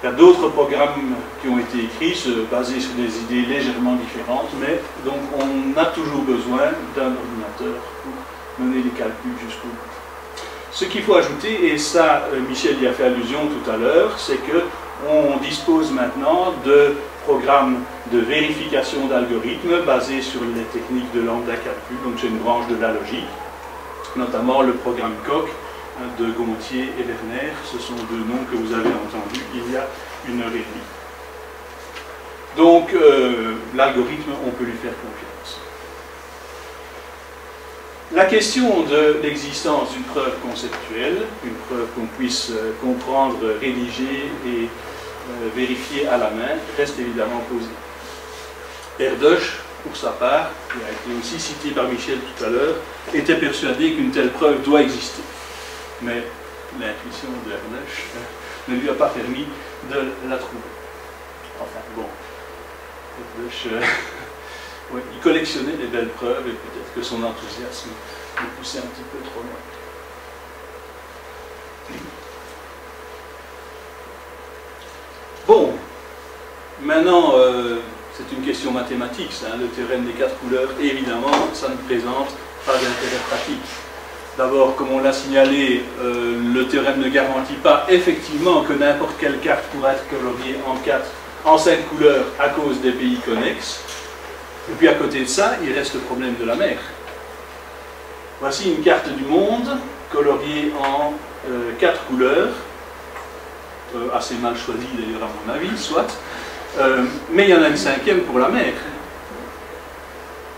Il y a d'autres programmes qui ont été écrits, basés sur des idées légèrement différentes, mais donc on a toujours besoin d'un ordinateur pour mener les calculs jusqu'au bout. Ce qu'il faut ajouter, et ça Michel y a fait allusion tout à l'heure, c'est qu'on dispose maintenant de programmes de vérification d'algorithmes basés sur les techniques de lambda calcul, donc c'est une branche de la logique, notamment le programme Coq de Gontier et Werner, ce sont deux noms que vous avez entendus il y a une heure et demie. Donc l'algorithme, on peut lui faire confiance. La question de l'existence d'une preuve conceptuelle, une preuve qu'on puisse comprendre, rédiger et vérifier à la main, reste évidemment posée. Erdős, pour sa part, qui a été aussi cité par Michel tout à l'heure, était persuadé qu'une telle preuve doit exister. Mais l'intuition d'Erdős ne lui a pas permis de la trouver. Enfin, bon, Erdős, ouais, il collectionnait des belles preuves et peut-être que son enthousiasme le poussait un petit peu trop loin. Bon, maintenant, c'est une question mathématique, ça, hein, le théorème des 4 couleurs, et évidemment, ça ne présente pas d'intérêt pratique. D'abord, comme on l'a signalé, le théorème ne garantit pas effectivement que n'importe quelle carte pourra être coloriée en 5 couleurs à cause des pays connexes. Et puis à côté de ça, il reste le problème de la mer. Voici une carte du monde, coloriée en 4 couleurs, assez mal choisie d'ailleurs à mon avis, soit, mais il y en a une 5e pour la mer.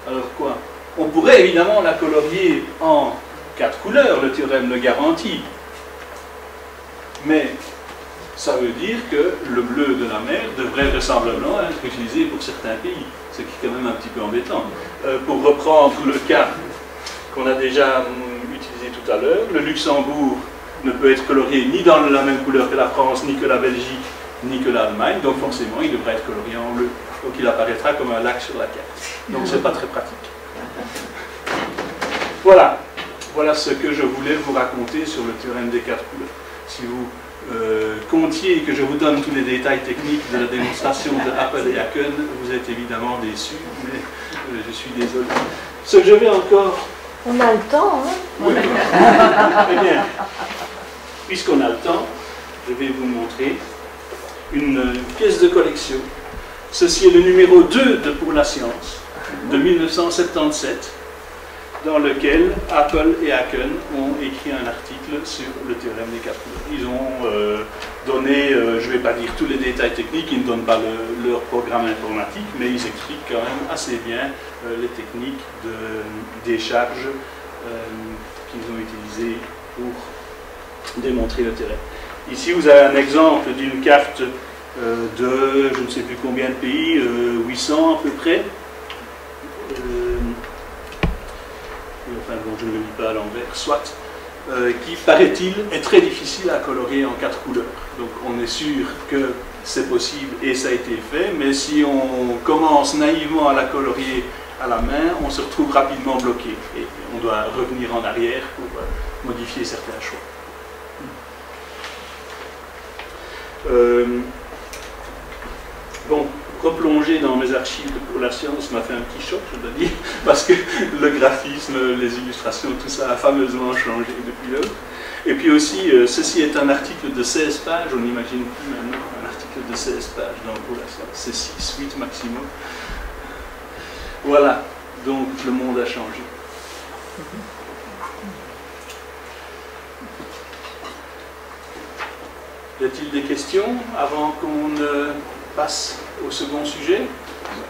Alors quoi? On pourrait évidemment la colorier en 4 couleurs, le théorème le garantit, mais ça veut dire que le bleu de la mer devrait vraisemblablement être utilisé pour certains pays, ce qui est quand même un petit peu embêtant. Pour reprendre le cas qu'on a déjà utilisé tout à l'heure, le Luxembourg ne peut être colorié ni dans la même couleur que la France, ni que la Belgique, ni que l'Allemagne, donc forcément il devrait être colorié en bleu. Donc il apparaîtra comme un lac sur la carte. Donc c'est pas très pratique. Voilà. Voilà ce que je voulais vous raconter sur le théorème des 4 couleurs. Si vous comptiez que je vous donne tous les détails techniques de la démonstration de Apple et Haken, vous êtes évidemment déçus, mais je suis désolé. Ce que je vais encore... On a le temps, hein? Oui. Très bien. Puisqu'on a le temps, je vais vous montrer une pièce de collection. Ceci est le numéro 2 de Pour la science, de 1977, dans lequel Apple et Haken ont écrit un article sur le théorème des 4 couleurs. Ils ont donné, je ne vais pas dire tous les détails techniques, ils ne donnent pas leur programme informatique, mais ils expliquent quand même assez bien les techniques de décharge qu'ils ont utilisées pour démontrer le théorème. Ici, vous avez un exemple d'une carte de je ne sais plus combien de pays, 800 à peu près. Enfin bon, je ne le lis pas à l'envers, soit, qui, paraît-il, est très difficile à colorier en 4 couleurs. Donc on est sûr que c'est possible et ça a été fait, mais si on commence naïvement à la colorier à la main, on se retrouve rapidement bloqué et on doit revenir en arrière pour modifier certains choix. Bon, replonger dans mes archives Pour la science m'a fait un petit choc, je dois dire, parce que le graphisme, les illustrations, tout ça a fameusement changé depuis lors. Et puis aussi, ceci est un article de 16 pages, on n'imagine plus maintenant un article de 16 pages dans Pour la science, c'est 6, 8 maximum. Voilà, donc le monde a changé. Y a-t-il des questions avant qu'on ne passe au second sujet?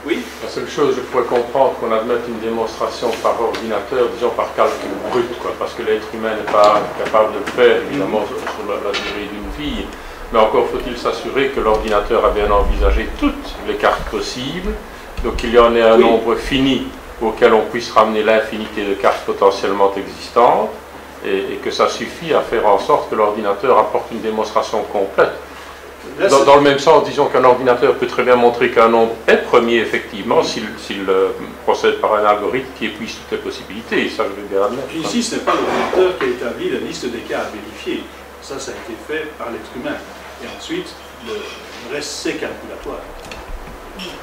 Oui. La seule chose, je pourrais comprendre qu'on admette une démonstration par ordinateur, disons par calcul brut, quoi, parce que l'être humain n'est pas capable de le faire, évidemment, sur la durée d'une vie. Mais encore faut-il s'assurer que l'ordinateur a bien envisagé toutes les cartes possibles, donc qu'il y en ait un nombre fini auquel on puisse ramener l'infinité de cartes potentiellement existantes, et que ça suffit à faire en sorte que l'ordinateur apporte une démonstration complète. Dans le même sens, disons qu'un ordinateur peut très bien montrer qu'un nombre est premier, effectivement, s'il procède par un algorithme qui épuise toutes les possibilités, et ça je vais bien admettre. Ici, ce n'est pas l'ordinateur qui a établi la liste des cas à vérifier. Ça a été fait par l'être humain. Et ensuite, le reste, c'est calculatoire.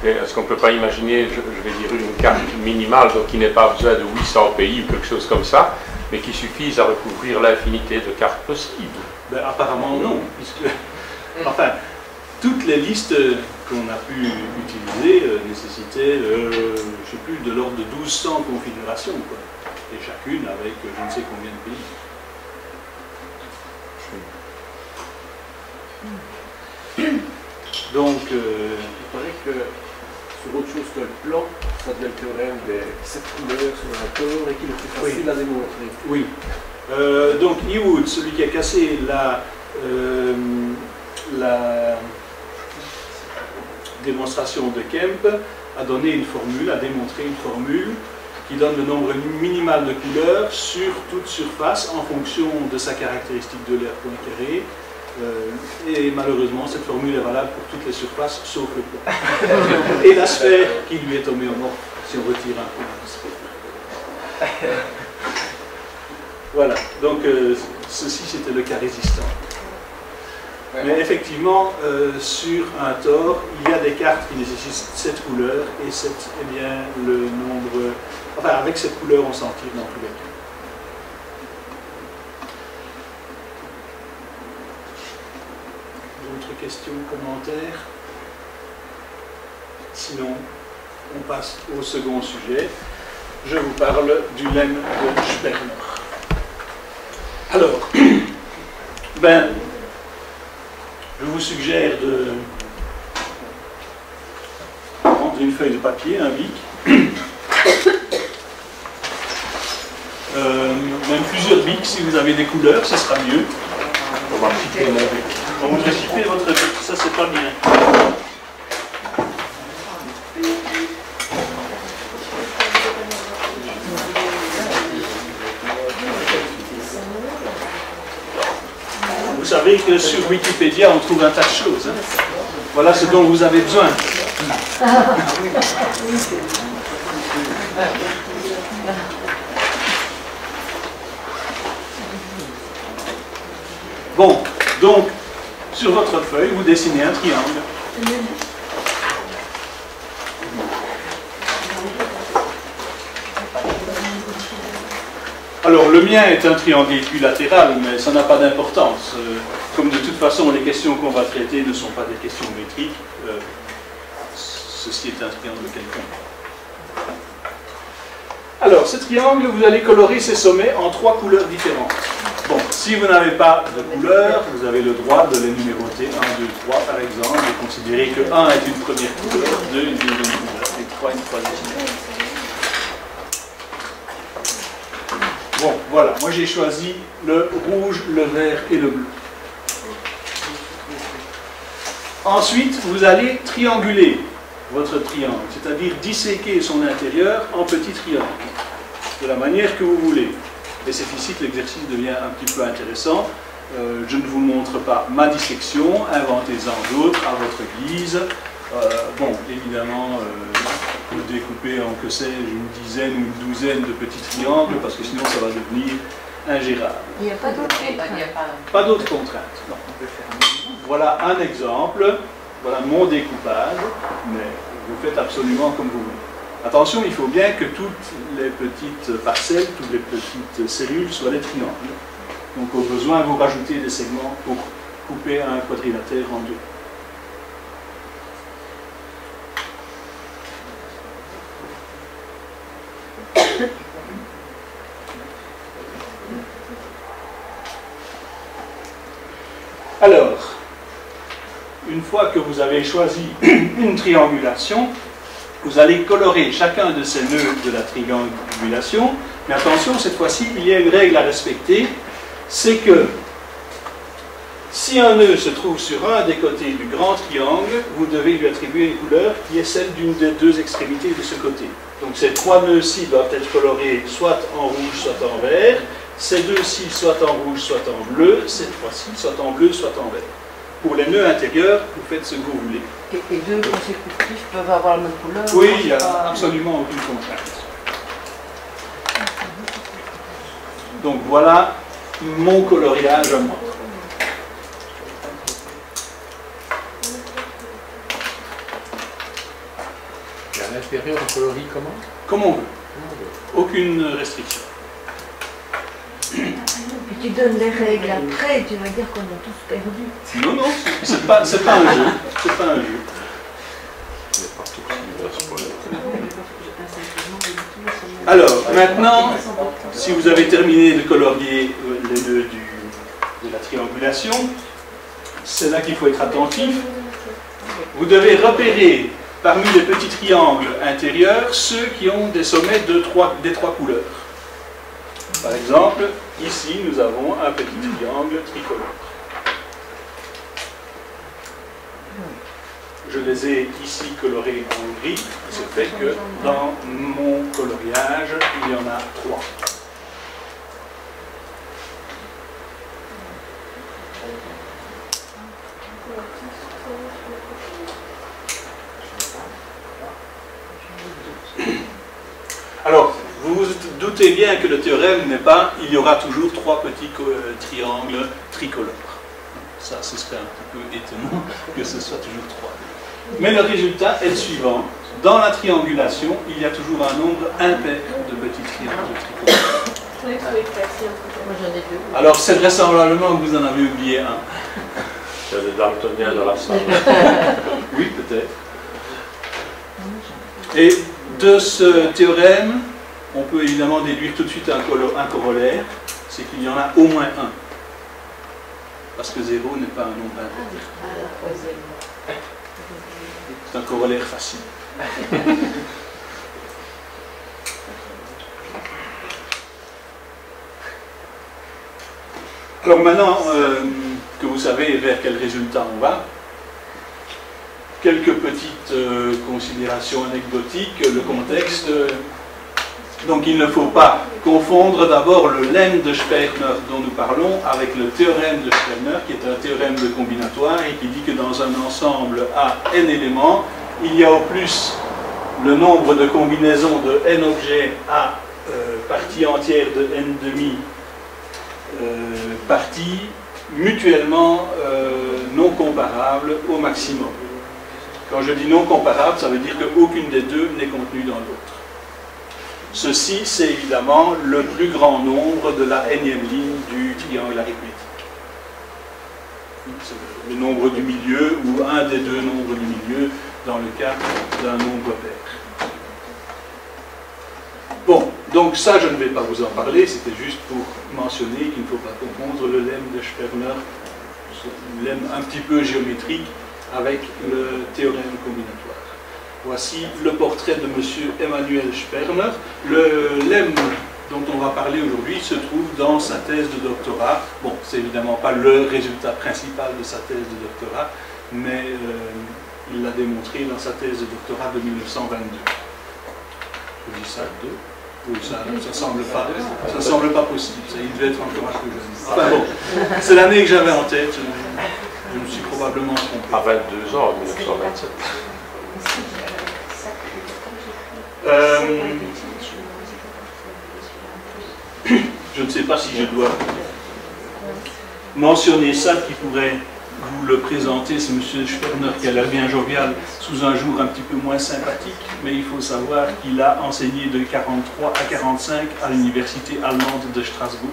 Est-ce qu'on ne peut pas imaginer, je vais dire, une carte minimale, donc qui n'ait pas besoin de 800 pays ou quelque chose comme ça, mais qui suffise à recouvrir l'infinité de cartes possibles? Ben, apparemment non, puisque, enfin, toutes les listes qu'on a pu utiliser nécessitaient, je ne sais plus, de l'ordre de 1200 configurations, quoi. Et chacune avec je ne sais combien de pays. Donc, Il paraît que sur autre chose que le plan, ça devient le théorème des 7 couleurs sur un corps et qu'il est plus facile à démontrer. Oui. Donc Heawood, celui qui a cassé la démonstration de Kemp, a donné une formule, a démontré une formule qui donne le nombre minimal de couleurs sur toute surface en fonction de sa caractéristique de l'air point carré. Et malheureusement, cette formule est valable pour toutes les surfaces sauf le plan. Et la sphère qui lui est homéomorphe si on retire un point de sphère. Voilà, donc ceci c'était le cas résistant. Mais effectivement, sur un tore, il y a des cartes qui nécessitent 7 couleurs et 7 est bien le nombre. Enfin, avec cette couleur, on s'en tire dans tous les cas. D'autres questions, commentaires? Sinon, on passe au second sujet. je vous parle du lemme de Sperner. Alors, je vous suggère de prendre une feuille de papier, un bic, même plusieurs bics si vous avez des couleurs, ce sera mieux. On va chiper mon bic. On voudrait chiper votre bic, ça c'est pas bien. Vous savez que sur Wikipédia, on trouve un tas de choses. Hein. Voilà ce dont vous avez besoin. Bon, donc, sur votre feuille, vous dessinez un triangle. Alors, le mien est un triangle équilatéral, mais ça n'a pas d'importance. Comme de toute façon, les questions qu'on va traiter ne sont pas des questions métriques, ceci est un triangle quelconque. Alors, ce triangle, vous allez colorer ses sommets en 3 couleurs différentes. Bon, si vous n'avez pas de couleur, vous avez le droit de les numéroter 1, 2, 3 par exemple, et considérer que 1 est une première couleur, 2 une deuxième couleur, et 3 une troisième couleur. Bon, voilà, moi j'ai choisi le rouge, le vert et le bleu. Ensuite, vous allez trianguler votre triangle, c'est-à-dire disséquer son intérieur en petits triangles, de la manière que vous voulez. Et c'est ici que l'exercice devient un petit peu intéressant. Je ne vous montre pas ma dissection, inventez-en d'autres à votre guise. Bon, évidemment, vous découpez en que sais-je une dizaine ou une douzaine de petits triangles, parce que sinon ça va devenir ingérable. Il n'y a pas d'autres contraintes. Pas d'autres contraintes, non. Voilà un exemple, voilà mon découpage, mais vous faites absolument comme vous voulez. Attention, il faut bien que toutes les petites parcelles, toutes les petites cellules soient des triangles. Donc au besoin, vous rajoutez des segments pour couper un quadrilatère en deux. Alors, une fois que vous avez choisi une triangulation, vous allez colorer chacun de ces nœuds de la triangulation. Mais attention, cette fois-ci, il y a une règle à respecter, c'est que si un nœud se trouve sur un des côtés du grand triangle, vous devez lui attribuer une couleur qui est celle d'une des deux extrémités de ce côté. Donc ces 3 nœuds-ci doivent être colorés soit en rouge, soit en vert. Ces 2-ci, soit en rouge, soit en bleu. Ces 3-ci, soit en bleu, soit en vert. Pour les nœuds intérieurs, vous faites ce que vous voulez. Et deux consécutifs peuvent avoir la même couleur? Oui, il n'y a absolument aucune contrainte. Donc voilà mon coloriage à moi. Et à l'intérieur, on colorie comment? Comme on veut. Aucune restriction. Et tu donnes les règles après, tu vas dire qu'on a tous perdu. Non, non, c'est pas un jeu. C'est pas un jeu. Alors, maintenant, si vous avez terminé de colorier les nœuds de la triangulation, c'est là qu'il faut être attentif. Vous devez repérer parmi les petits triangles intérieurs ceux qui ont des sommets des trois couleurs. Par exemple, ici, nous avons un petit triangle tricolore. Je les ai ici colorés en gris, ce fait que dans mon coloriage, il y en a 3. Alors, vous vous doutez bien que le théorème n'est pas « il y aura toujours 3 petits triangles tricolores ». Ça, ce serait un petit peu étonnant que ce soit toujours 3. Mais le résultat est le suivant. Dans la triangulation, il y a toujours un nombre impair de petits triangles tricolores. Moi j'en ai 2. Alors, c'est vraisemblablement que vous en avez oublié un. Il y a des daltoniens dans la salle. Oui, peut-être. Et de ce théorème, on peut évidemment déduire tout de suite un corollaire, c'est qu'il y en a au moins un. Parce que 0 n'est pas un nombre impair. C'est un corollaire facile. Alors maintenant que vous savez vers quel résultat on va, quelques petites considérations anecdotiques, le contexte. Donc il ne faut pas confondre d'abord le lemme de Sperner dont nous parlons avec le théorème de Sperner, qui est un théorème de combinatoire et qui dit que dans un ensemble à n éléments, il y a au plus le nombre de combinaisons de n objets à partie entière de n demi parties mutuellement non comparables au maximum. Quand je dis non comparable, ça veut dire qu'aucune des deux n'est contenue dans l'autre. Ceci, c'est évidemment le plus grand nombre de la nème ligne du triangle arithmétique. C'est le nombre du milieu ou un des deux nombres du milieu dans le cas d'un nombre pair. Bon, donc ça, je ne vais pas vous en parler, c'était juste pour mentionner qu'il ne faut pas confondre le lemme de Sperner, lemme un petit peu géométrique, avec le théorème combinatoire. Voici le portrait de M. Emmanuel Sperner. Le lemme dont on va parler aujourd'hui se trouve dans sa thèse de doctorat. Bon, c'est évidemment pas le résultat principal de sa thèse de doctorat, mais il l'a démontré dans sa thèse de doctorat de 1922. Je dis ça de... Oui, ça semble pas possible. Ça, il devait être encore un peu jeune. Enfin bon, c'est l'année que j'avais en tête. Je me suis probablement trompé. À 22 ans, en 1927. Je ne sais pas si je dois mentionner ça qui pourrait vous le présenter, c'est M. Sperner qui a l'air bien jovial sous un jour un petit peu moins sympathique, mais il faut savoir qu'il a enseigné de 1943 à 1945 à l'université allemande de Strasbourg.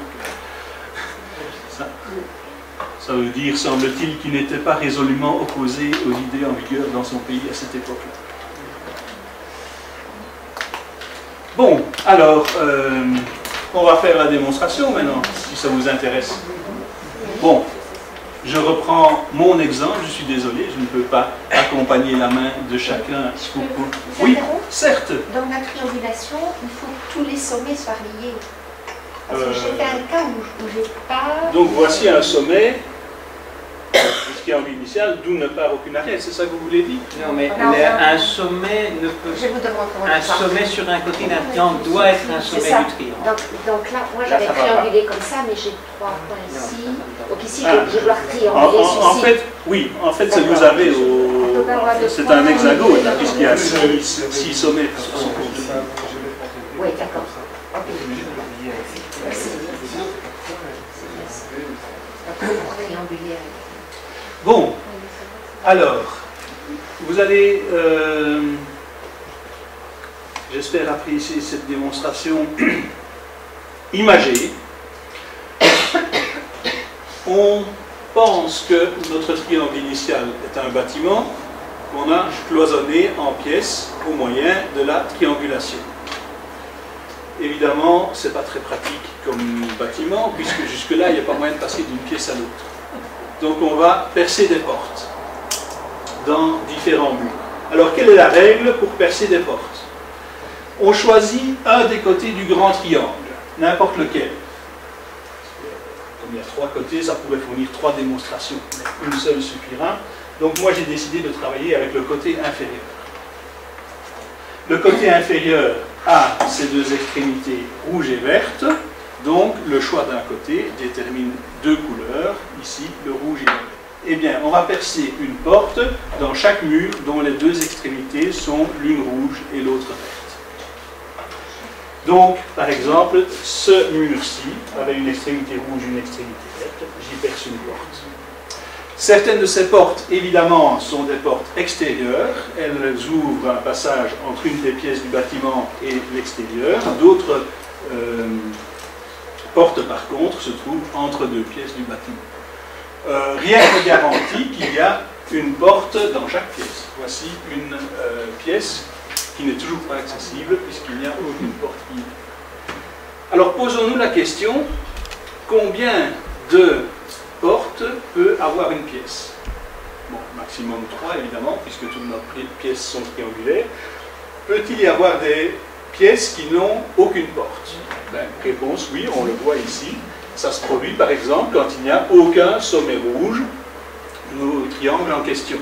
Ça veut dire, semble-t-il, qu'il n'était pas résolument opposé aux idées en vigueur dans son pays à cette époque-là. Bon, alors, on va faire la démonstration maintenant, si ça vous intéresse. Bon, je reprends mon exemple, je suis désolé, je ne peux pas accompagner la main de chacun. Oui, certes. Dans la triangulation, il faut que tous les sommets soient liés. Parce que j'ai fait un cas où j'ai pas... Donc voici un sommet, qui est en initial, d'où ne part aucune arête, c'est ça que vous voulez dire? Non, mais un sommet ne peut... Je vous demande comment un sommet sur un côté d'un triangle doit être un sommet du triangle. Donc là, moi j'avais triangulé comme ça, mais j'ai 3 points ici. Donc ici, je dois trianguler en fait, oui, en fait, c'est que vous avez au... C'est un hexagone, puisqu'il y a 6 sommets sur son côté. Oui, d'accord. Bon, alors, vous allez, j'espère apprécier cette démonstration imagée. On pense que notre triangle initial est un bâtiment qu'on a cloisonné en pièces au moyen de la triangulation. Évidemment, ce n'est pas très pratique comme bâtiment, puisque jusque-là, il n'y a pas moyen de passer d'une pièce à l'autre. Donc on va percer des portes dans différents murs. Alors quelle est la règle pour percer des portes? On choisit un des côtés du grand triangle, n'importe lequel. Comme il y a 3 côtés, ça pourrait fournir 3 démonstrations, mais une seule suffira. Donc moi j'ai décidé de travailler avec le côté inférieur. Le côté inférieur a ses 2 extrémités rouges et vertes. Donc, le choix d'un côté détermine 2 couleurs, ici, le rouge et le vert. Eh bien, on va percer une porte dans chaque mur dont les 2 extrémités sont l'une rouge et l'autre verte. Donc, par exemple, ce mur-ci, avec une extrémité rouge et une extrémité verte, j'y perce une porte. Certaines de ces portes, évidemment, sont des portes extérieures. Elles ouvrent un passage entre une des pièces du bâtiment et l'extérieur. D'autres portes, par contre, se trouvent entre 2 pièces du bâtiment. Rien ne garantit qu'il y a une porte dans chaque pièce. Voici une pièce qui n'est toujours pas accessible puisqu'il n'y a aucune porte qui Alors posons-nous la question, combien de portes peut avoir une pièce? Bon, maximum 3 évidemment, puisque toutes nos pièces sont triangulaires. Peut-il y avoir des pièces qui n'ont aucune porte? Ben, réponse oui, on le voit ici. Ça se produit par exemple quand il n'y a aucun sommet rouge au triangle en question.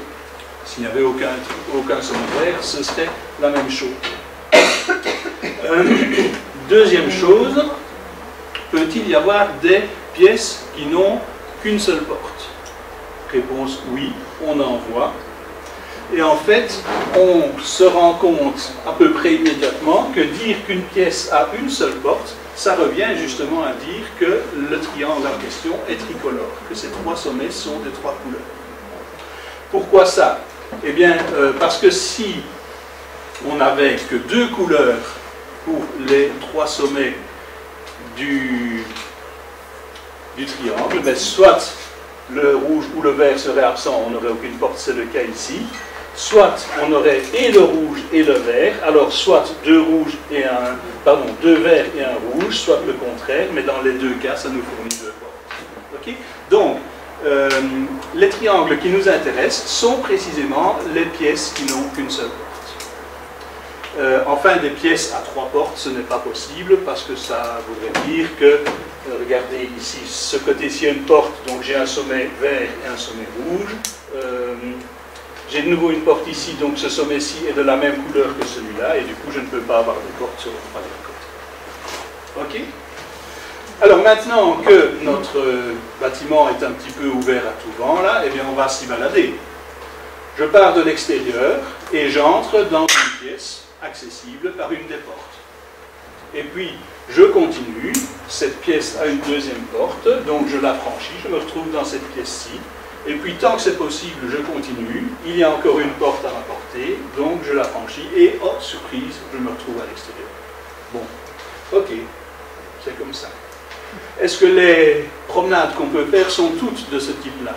S'il n'y avait aucun sommet vert, ce serait la même chose. Deuxième chose, peut-il y avoir des pièces qui n'ont qu'une seule porte? Réponse oui, on en voit. Et en fait, on se rend compte à peu près immédiatement que dire qu'une pièce a une seule porte, ça revient justement à dire que le triangle en question est tricolore, que ces trois sommets sont des trois couleurs. Pourquoi ça? Eh bien, parce que si on n'avait que deux couleurs pour les trois sommets du triangle, ben soit le rouge ou le vert serait absent, on n'aurait aucune porte, c'est le cas ici. Soit on aurait et le rouge et le vert, alors soit deux verts et un rouge, soit le contraire, mais dans les deux cas, ça nous fournit deux portes. Okay? Donc, les triangles qui nous intéressent sont précisément les pièces qui n'ont qu'une seule porte. Enfin, des pièces à trois portes, ce n'est pas possible, parce que ça voudrait dire que, regardez ici, ce côté-ci a une porte, donc j'ai un sommet vert et un sommet rouge. J'ai de nouveau une porte ici, donc ce sommet-ci est de la même couleur que celui-là, et du coup je ne peux pas avoir de porte sur le troisième côté. Ok? Alors maintenant que notre bâtiment est un petit peu ouvert à tout vent, là, eh bien on va s'y balader. Je pars de l'extérieur et j'entre dans une pièce accessible par une des portes. Et puis je continue, cette pièce a une deuxième porte, donc je la franchis, je me retrouve dans cette pièce-ci. Et puis, tant que c'est possible, je continue. Il y a encore une porte à rapporter, donc je la franchis. Et, oh, surprise, je me retrouve à l'extérieur. Bon, ok, c'est comme ça. Est-ce que les promenades qu'on peut faire sont toutes de ce type-là?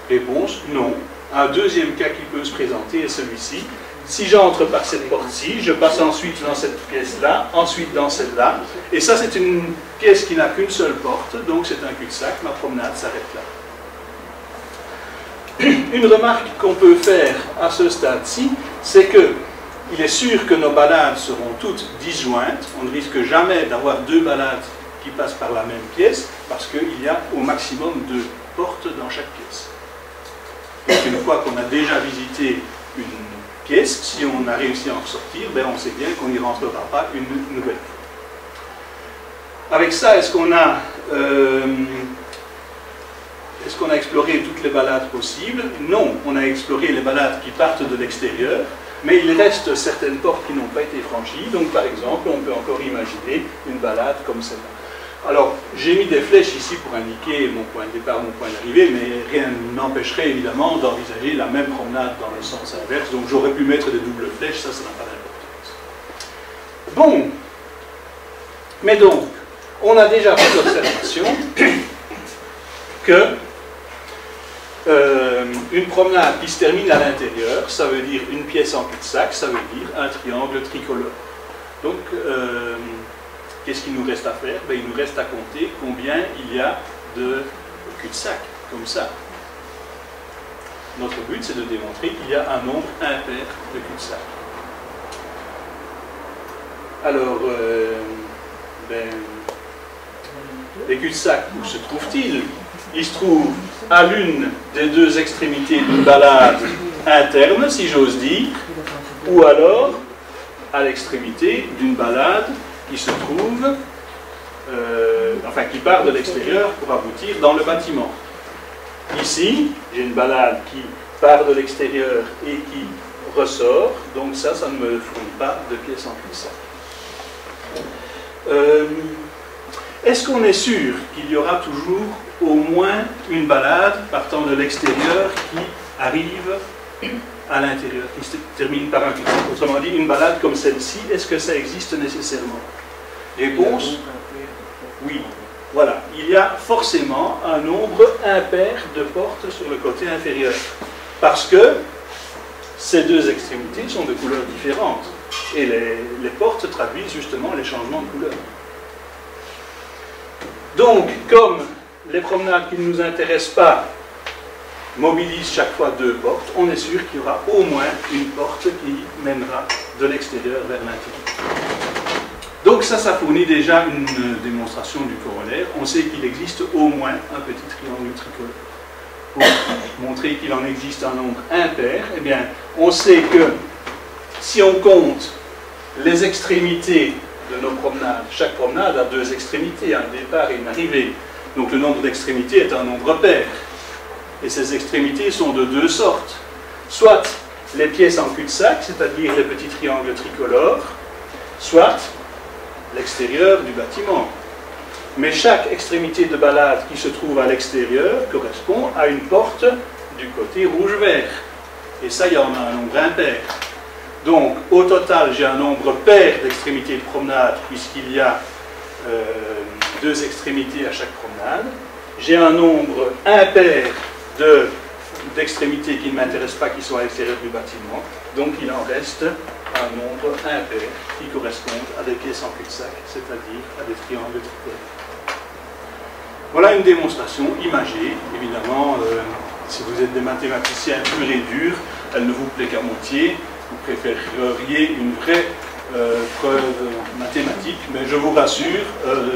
Réponse, non. Un deuxième cas qui peut se présenter est celui-ci. Si j'entre par cette porte-ci, je passe ensuite dans cette pièce-là, ensuite dans celle-là. Et ça, c'est une pièce qui n'a qu'une seule porte, donc c'est un cul-de-sac. Ma promenade s'arrête là. Une remarque qu'on peut faire à ce stade-ci, c'est que il est sûr que nos balades seront toutes disjointes. On ne risque jamais d'avoir deux balades qui passent par la même pièce, parce qu'il y a au maximum deux portes dans chaque pièce. Donc une fois qu'on a déjà visité une pièce, si on a réussi à en ressortir, ben on sait bien qu'on n'y rentrera pas une nouvelle fois. Avec ça, est-ce qu'on a exploré toutes les balades possibles? Non, on a exploré les balades qui partent de l'extérieur, mais il reste certaines portes qui n'ont pas été franchies. Donc par exemple, on peut encore imaginer une balade comme celle-là. Alors, j'ai mis des flèches ici pour indiquer mon point de départ, mon point d'arrivée, mais rien n'empêcherait évidemment d'envisager la même promenade dans le sens inverse. Donc j'aurais pu mettre des doubles flèches, ça n'a pas d'importance. Bon, mais donc, on a déjà fait l'observation que une promenade qui se termine à l'intérieur, ça veut dire une pièce en cul-de-sac, ça veut dire un triangle tricolore. Donc, qu'est-ce qu'il nous reste à faire? Ben, il nous reste à compter combien il y a de cul-de-sac, comme ça. Notre but, c'est de démontrer qu'il y a un nombre impair de cul-de-sac. Alors, les cul-de-sac, où se trouvent-ils? Il se trouve à l'une des deux extrémités d'une balade interne, si j'ose dire, ou alors à l'extrémité d'une balade qui se trouve, qui part de l'extérieur pour aboutir dans le bâtiment. Ici, j'ai une balade qui part de l'extérieur et qui ressort, donc ça ne me fournit pas de pièces en cul-de-sac. Est-ce qu'on est sûr qu'il y aura toujours au moins une balade partant de l'extérieur qui arrive à l'intérieur, qui se termine par un cul-de-sac? Autrement dit, une balade comme celle-ci, est-ce que ça existe nécessairement? Réponse, oui. Voilà, il y a forcément un nombre impair de portes sur le côté inférieur, parce que ces deux extrémités sont de couleurs différentes, et les portes traduisent justement les changements de couleur. Donc, comme les promenades qui ne nous intéressent pas mobilisent chaque fois 2 portes, on est sûr qu'il y aura au moins une porte qui mènera de l'extérieur vers l'intérieur. Donc ça fournit déjà une démonstration du corollaire. On sait qu'il existe au moins un petit triangle tricolore. Pour montrer qu'il en existe un nombre impair, eh bien, on sait que si on compte les extrémités de nos promenades, chaque promenade a 2 extrémités, un départ et une arrivée. Donc le nombre d'extrémités est un nombre pair. Et ces extrémités sont de 2 sortes. Soit les pièces en cul-de-sac, c'est-à-dire les petits triangles tricolores, soit l'extérieur du bâtiment. Mais chaque extrémité de balade qui se trouve à l'extérieur correspond à une porte du côté rouge-vert. Et ça, il y en a un nombre impair. Donc, au total, j'ai un nombre pair d'extrémités de promenade, puisqu'il y a 2 extrémités à chaque promenade. J'ai un nombre impair d'extrémités qui ne m'intéressent pas, qui sont à l'extérieur du bâtiment. Donc, il en reste un nombre impair qui correspond à des pièces en cul-de-sac, c'est-à-dire à des triangles tricolaires. Voilà une démonstration imagée. Évidemment, si vous êtes des mathématiciens purs et durs, elle ne vous plaît qu'à moitié. Vous préféreriez une vraie preuve mathématique, mais je vous rassure,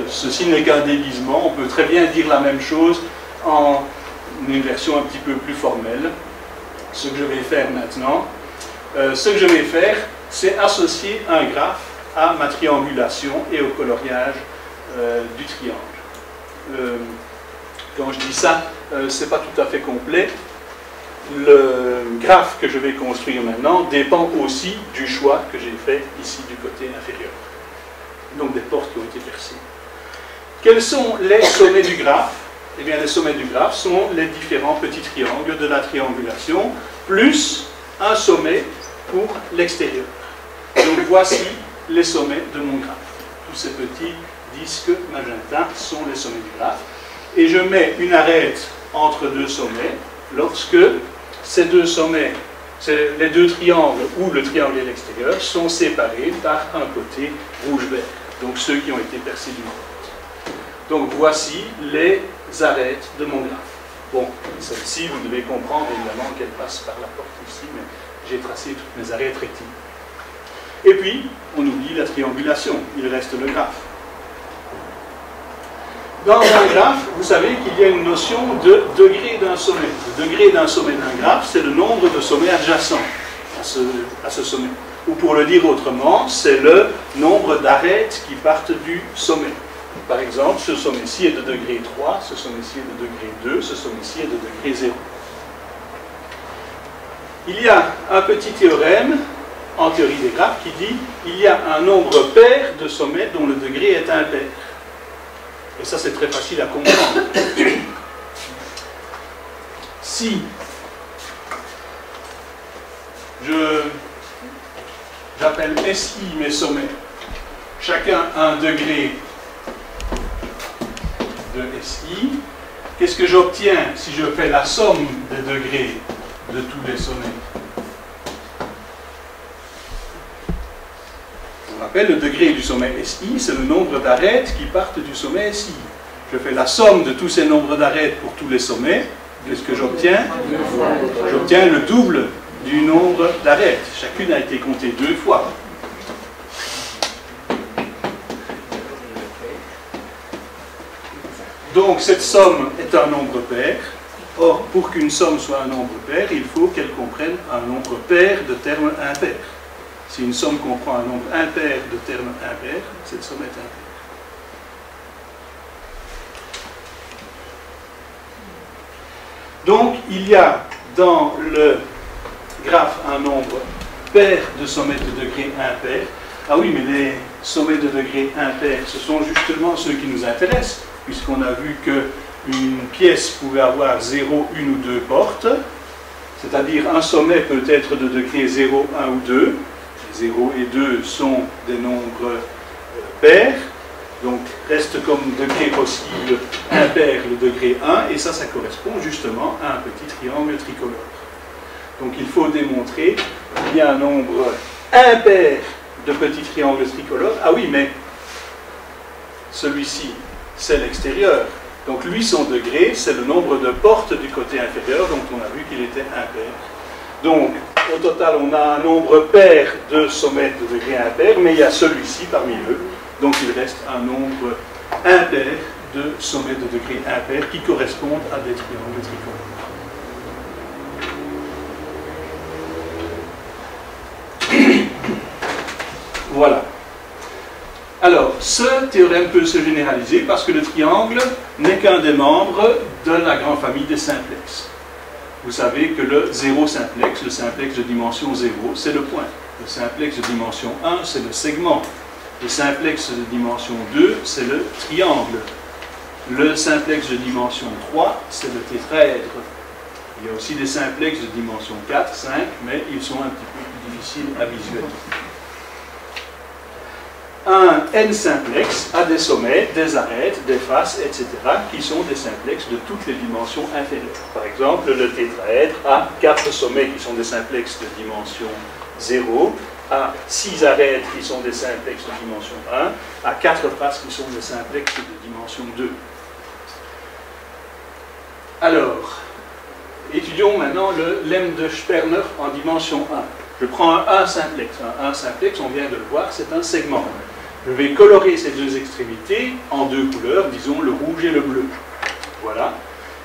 ceci n'est qu'un déguisement. On peut très bien dire la même chose en une version un petit peu plus formelle. Ce que je vais faire maintenant, c'est associer un graphe à ma triangulation et au coloriage du triangle. Quand je dis ça, c'est pas tout à fait complet. Le graphe que je vais construire maintenant dépend aussi du choix que j'ai fait ici du côté inférieur. Donc des portes qui ont été percées. Quels sont les sommets du graphe? Eh bien, les sommets du graphe sont les différents petits triangles de la triangulation, plus un sommet pour l'extérieur. Donc voici les sommets de mon graphe. Tous ces petits disques magenta sont les sommets du graphe. Et je mets une arête entre 2 sommets lorsque ces 2 sommets, les 2 triangles ou le triangle et l'extérieur, sont séparés par un côté rouge-vert. Donc ceux qui ont été percés d'une porte. Donc voici les arêtes de mon graphe. Bon, celle-ci, vous devez comprendre évidemment qu'elle passe par la porte ici, mais j'ai tracé toutes mes arêtes rectilignes. Et puis, on oublie la triangulation, il reste le graphe. Dans un graphe, vous savez qu'il y a une notion de degré d'un sommet. Le degré d'un sommet d'un graphe, c'est le nombre de sommets adjacents à ce sommet. Ou pour le dire autrement, c'est le nombre d'arêtes qui partent du sommet. Par exemple, ce sommet-ci est de degré 3, ce sommet-ci est de degré 2, ce sommet-ci est de degré 0. Il y a un petit théorème en théorie des graphes qui dit qu'il y a un nombre pair de sommets dont le degré est impair. Et ça, c'est très facile à comprendre. Si j'appelle SI mes sommets, chacun un degré de SI, qu'est-ce que j'obtiens si je fais la somme des degrés de tous les sommets? On rappelle, le degré du sommet SI, c'est le nombre d'arêtes qui partent du sommet SI. Je fais la somme de tous ces nombres d'arêtes pour tous les sommets. Qu'est-ce que j'obtiens? J'obtiens le double du nombre d'arêtes. Chacune a été comptée 2 fois. Donc cette somme est un nombre pair. Or, pour qu'une somme soit un nombre pair, il faut qu'elle comprenne un nombre pair de termes impairs. Si une somme comprend un nombre impair de termes impairs, cette somme est impaire. Donc, il y a dans le graphe un nombre pair de sommets de degré impair. Ah oui, mais les sommets de degré impair, ce sont justement ceux qui nous intéressent, puisqu'on a vu qu'une pièce pouvait avoir 0, 1 ou 2 portes, c'est-à-dire un sommet peut être de degré 0, 1 ou 2. 0 et 2 sont des nombres pairs, donc reste comme degré possible impair le degré 1, et ça correspond justement à un petit triangle tricolore. Donc il faut démontrer qu'il y a un nombre impair de petits triangles tricolores. Ah oui, mais celui-ci, c'est l'extérieur. Donc lui, son degré, c'est le nombre de portes du côté inférieur, donc on a vu qu'il était impair. Donc, au total, on a un nombre pair de sommets de degré impair, mais il y a celui-ci parmi eux, donc il reste un nombre impair de sommets de degré impair qui correspondent à des triangles tricones. Voilà. Alors, ce théorème peut se généraliser parce que le triangle n'est qu'un des membres de la grande famille des simplexes. Vous savez que le 0 simplex, le simplex de dimension 0, c'est le point. Le simplex de dimension 1, c'est le segment. Le simplex de dimension 2, c'est le triangle. Le simplex de dimension 3, c'est le tétraèdre. Il y a aussi des simplex de dimension 4, 5, mais ils sont un petit peu plus difficiles à visualiser. Un n simplex a des sommets, des arêtes, des faces, etc., qui sont des simplex de toutes les dimensions inférieures. Par exemple, le tétraèdre a 4 sommets qui sont des simplex de dimension 0, a 6 arêtes qui sont des simplex de dimension 1, a 4 faces qui sont des simplex de dimension 2. Alors, étudions maintenant le lemme de Sperner en dimension 1. Je prends un 1 simplex. Un 1 simplex, on vient de le voir, c'est un segment. Je vais colorer ces deux extrémités en deux couleurs, disons le rouge et le bleu. Voilà.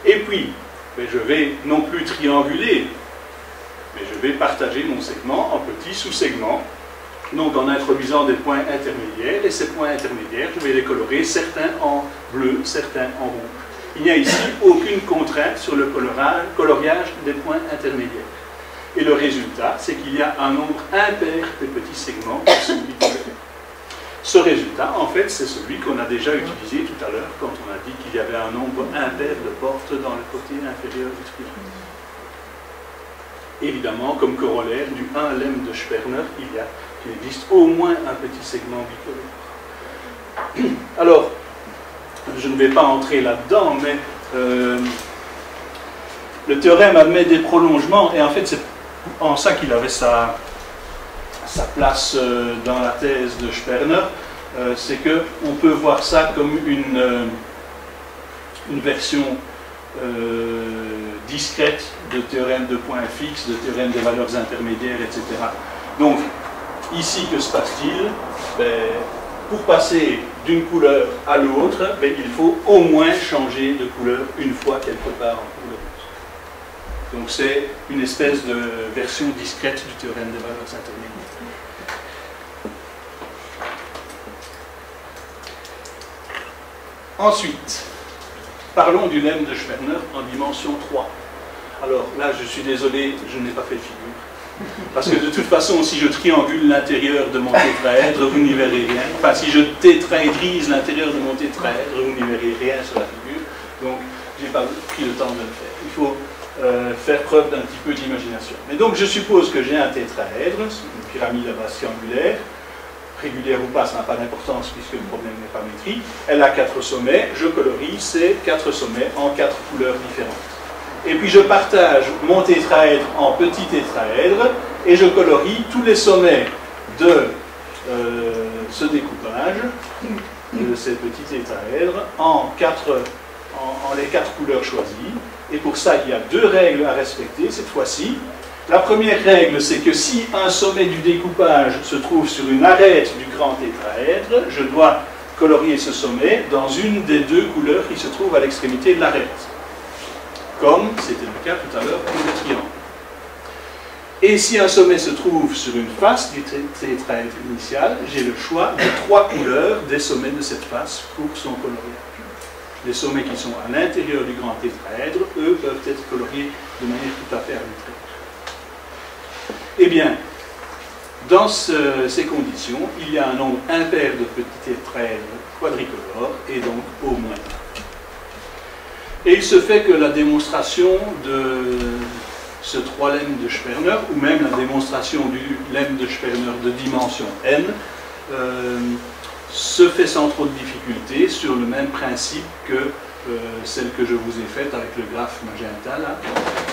Et puis, je vais non plus trianguler, mais je vais partager mon segment en petits sous-segments, donc en introduisant des points intermédiaires, et ces points intermédiaires, je vais les colorer, certains en bleu, certains en rouge. Il n'y a ici aucune contrainte sur le coloriage des points intermédiaires. Et le résultat, c'est qu'il y a un nombre impair de petits segments qui sont colorés. Ce résultat, en fait, c'est celui qu'on a déjà utilisé tout à l'heure quand on a dit qu'il y avait un nombre impair de portes dans le côté inférieur du triangle. Évidemment, comme corollaire du 1 lemme de Sperner, il existe au moins un petit segment bicolore. Alors, je ne vais pas entrer là-dedans, mais le théorème admet des prolongements, et en fait, c'est en ça qu'il avait sa place dans la thèse de Sperner, c'est qu'on peut voir ça comme une version discrète de théorème de points fixes, de théorème des valeurs intermédiaires, etc. Donc, ici, que se passe-t-il? Pour passer d'une couleur à l'autre, il faut au moins changer de couleur une fois quelque part en cours de route. Donc c'est une espèce de version discrète du théorème des valeurs intermédiaires. Ensuite, parlons du lemme de Sperner en dimension 3. Alors là, je suis désolé, je n'ai pas fait de figure. Parce que de toute façon, si je triangule l'intérieur de mon tétraèdre, vous n'y verrez rien. Enfin, si je tétraédrise l'intérieur de mon tétraèdre, vous n'y verrez rien sur la figure. Donc, je n'ai pas pris le temps de le faire. Il faut faire preuve d'un petit peu d'imagination. Mais donc, je suppose que j'ai un tétraèdre, une pyramide à base triangulaire, régulière ou pas, ça n'a pas d'importance puisque le problème n'est pas métrique. Elle a 4 sommets, je colorie ces 4 sommets en 4 couleurs différentes. Et puis je partage mon tétraèdre en petits tétraèdres et je colorie tous les sommets de ce découpage, de ces petits tétraèdres, en les 4 couleurs choisies. Et pour ça, il y a 2 règles à respecter cette fois-ci. La première règle, c'est que si un sommet du découpage se trouve sur une arête du grand tétraèdre, je dois colorier ce sommet dans une des 2 couleurs qui se trouvent à l'extrémité de l'arête, comme c'était le cas tout à l'heure pour le triangle. Et si un sommet se trouve sur une face du tétraèdre initial, j'ai le choix de 3 couleurs des sommets de cette face pour son coloriage. Les sommets qui sont à l'intérieur du grand tétraèdre, eux, peuvent être coloriés de manière tout à fait arbitraire. Eh bien, dans ces conditions, il y a un nombre impair de petits tétraèdres quadricolores, et donc au moins. Et il se fait que la démonstration de ce 3 lemmes de Sperner, ou même la démonstration du lemme de Sperner de dimension n, se fait sans trop de difficulté sur le même principe que celle que je vous ai faite avec le graphe magenta là.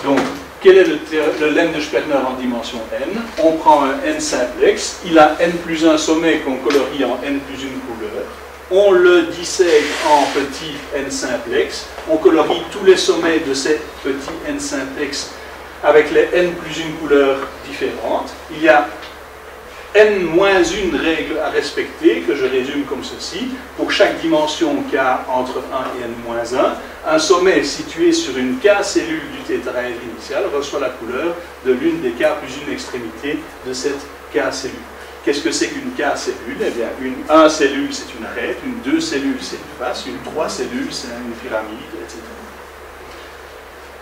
Donc, quel est le lemme de Sperner en dimension n? On prend un n simplex, il a n plus 1 sommet qu'on colorie en n plus 1 couleur, on le dissèque en petits n simplex, on colorie tous les sommets de ces petits n simplex avec les n plus une couleur différente. Il y a n-1 règle à respecter, que je résume comme ceci. Pour chaque dimension k entre 1 et n-1, un sommet situé sur une k cellule du tétraèdre initial reçoit la couleur de l'une des k plus une extrémité de cette k cellule. Qu'est-ce que c'est qu'une k cellule? Eh bien, une 1 cellule, c'est une arête, une 2 cellules, c'est une face, une 3 cellules, c'est une pyramide, etc.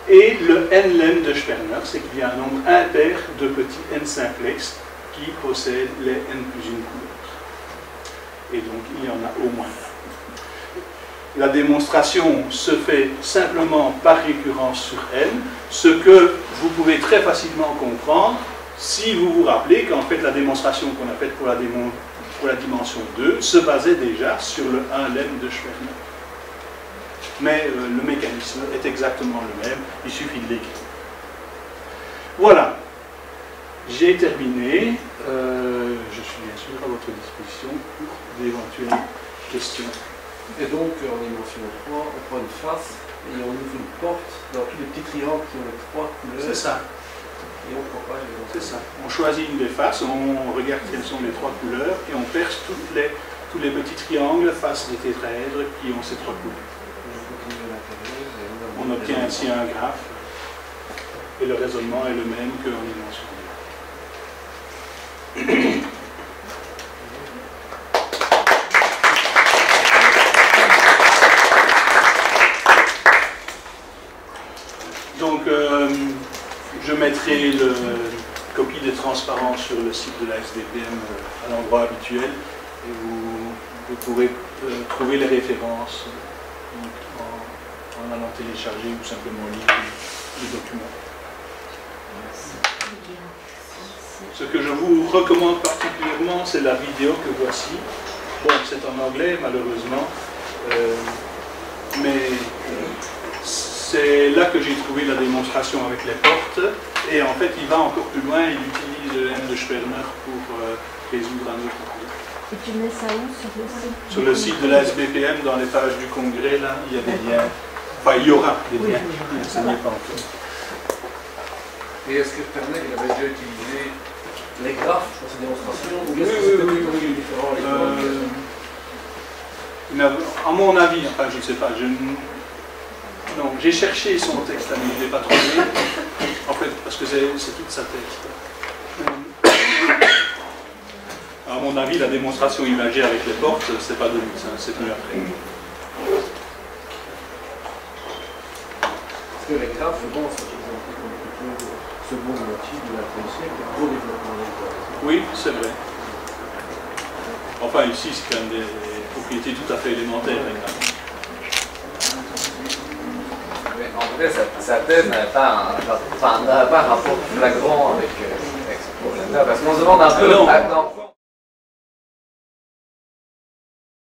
Et le n-lemme de Sperner, c'est qu'il y a un nombre impair de petits n simplex qui possèdent les n plus une couleurs. Et donc, il y en a au moins un. La démonstration se fait simplement par récurrence sur n, ce que vous pouvez très facilement comprendre si vous vous rappelez qu'en fait la démonstration qu'on a faite pour la dimension 2 se basait déjà sur le 1 lemme de Sperner. Mais le mécanisme est exactement le même, il suffit de l'écrire. Voilà, j'ai terminé. Je suis bien sûr à votre disposition pour d'éventuelles questions. Et donc, en dimension 3, on prend une face et on ouvre une porte dans tous les petits triangles qui ont les 3 couleurs. C'est ça. Et on propage les autres. C'est ça. On choisit une des faces, on regarde quelles sont les 3 couleurs et on perce tous les petits triangles face des tétraèdres qui ont ces 3 couleurs. On obtient ainsi un graphe et le raisonnement est le même qu'en dimension 2. Donc, je mettrai la copie des transparents sur le site de la SBPM à l'endroit habituel et vous pourrez trouver les références en allant télécharger ou simplement lire le document. Ce que je vous recommande particulièrement, c'est la vidéo que voici. Bon, c'est en anglais malheureusement, mais c'est là que j'ai trouvé la démonstration avec les portes, et en fait il va encore plus loin, il utilise le M de Sperner pour résoudre un autre problème. Et tu mets ça où sur le site? Sur le site de la SBPM, dans les pages du congrès, là, il y a des liens, enfin il y aura des liens, ça n'y est pas encore. Et est-ce que Sperner il avait déjà utilisé les graphes pour ces démonstrations? Ou Oui, est-ce que c'était différent à mon avis, enfin je ne sais pas, non, j'ai cherché son texte, mais je ne l'ai pas trouvé, en fait, parce que c'est toute sa texte. À mon avis, la démonstration imagée avec les portes, c'est pas de lui, c'est venu après. Parce que les graphes, bon, ça représente plutôt seconde moitié du XXe siècle, gros développement des graphes. Oui, c'est vrai. Enfin, ici, c'est quand même des propriétés tout à fait élémentaires. En vrai, sa thèse n'avait pas un rapport flagrant avec ce problème-là, parce qu'on se demande un peu...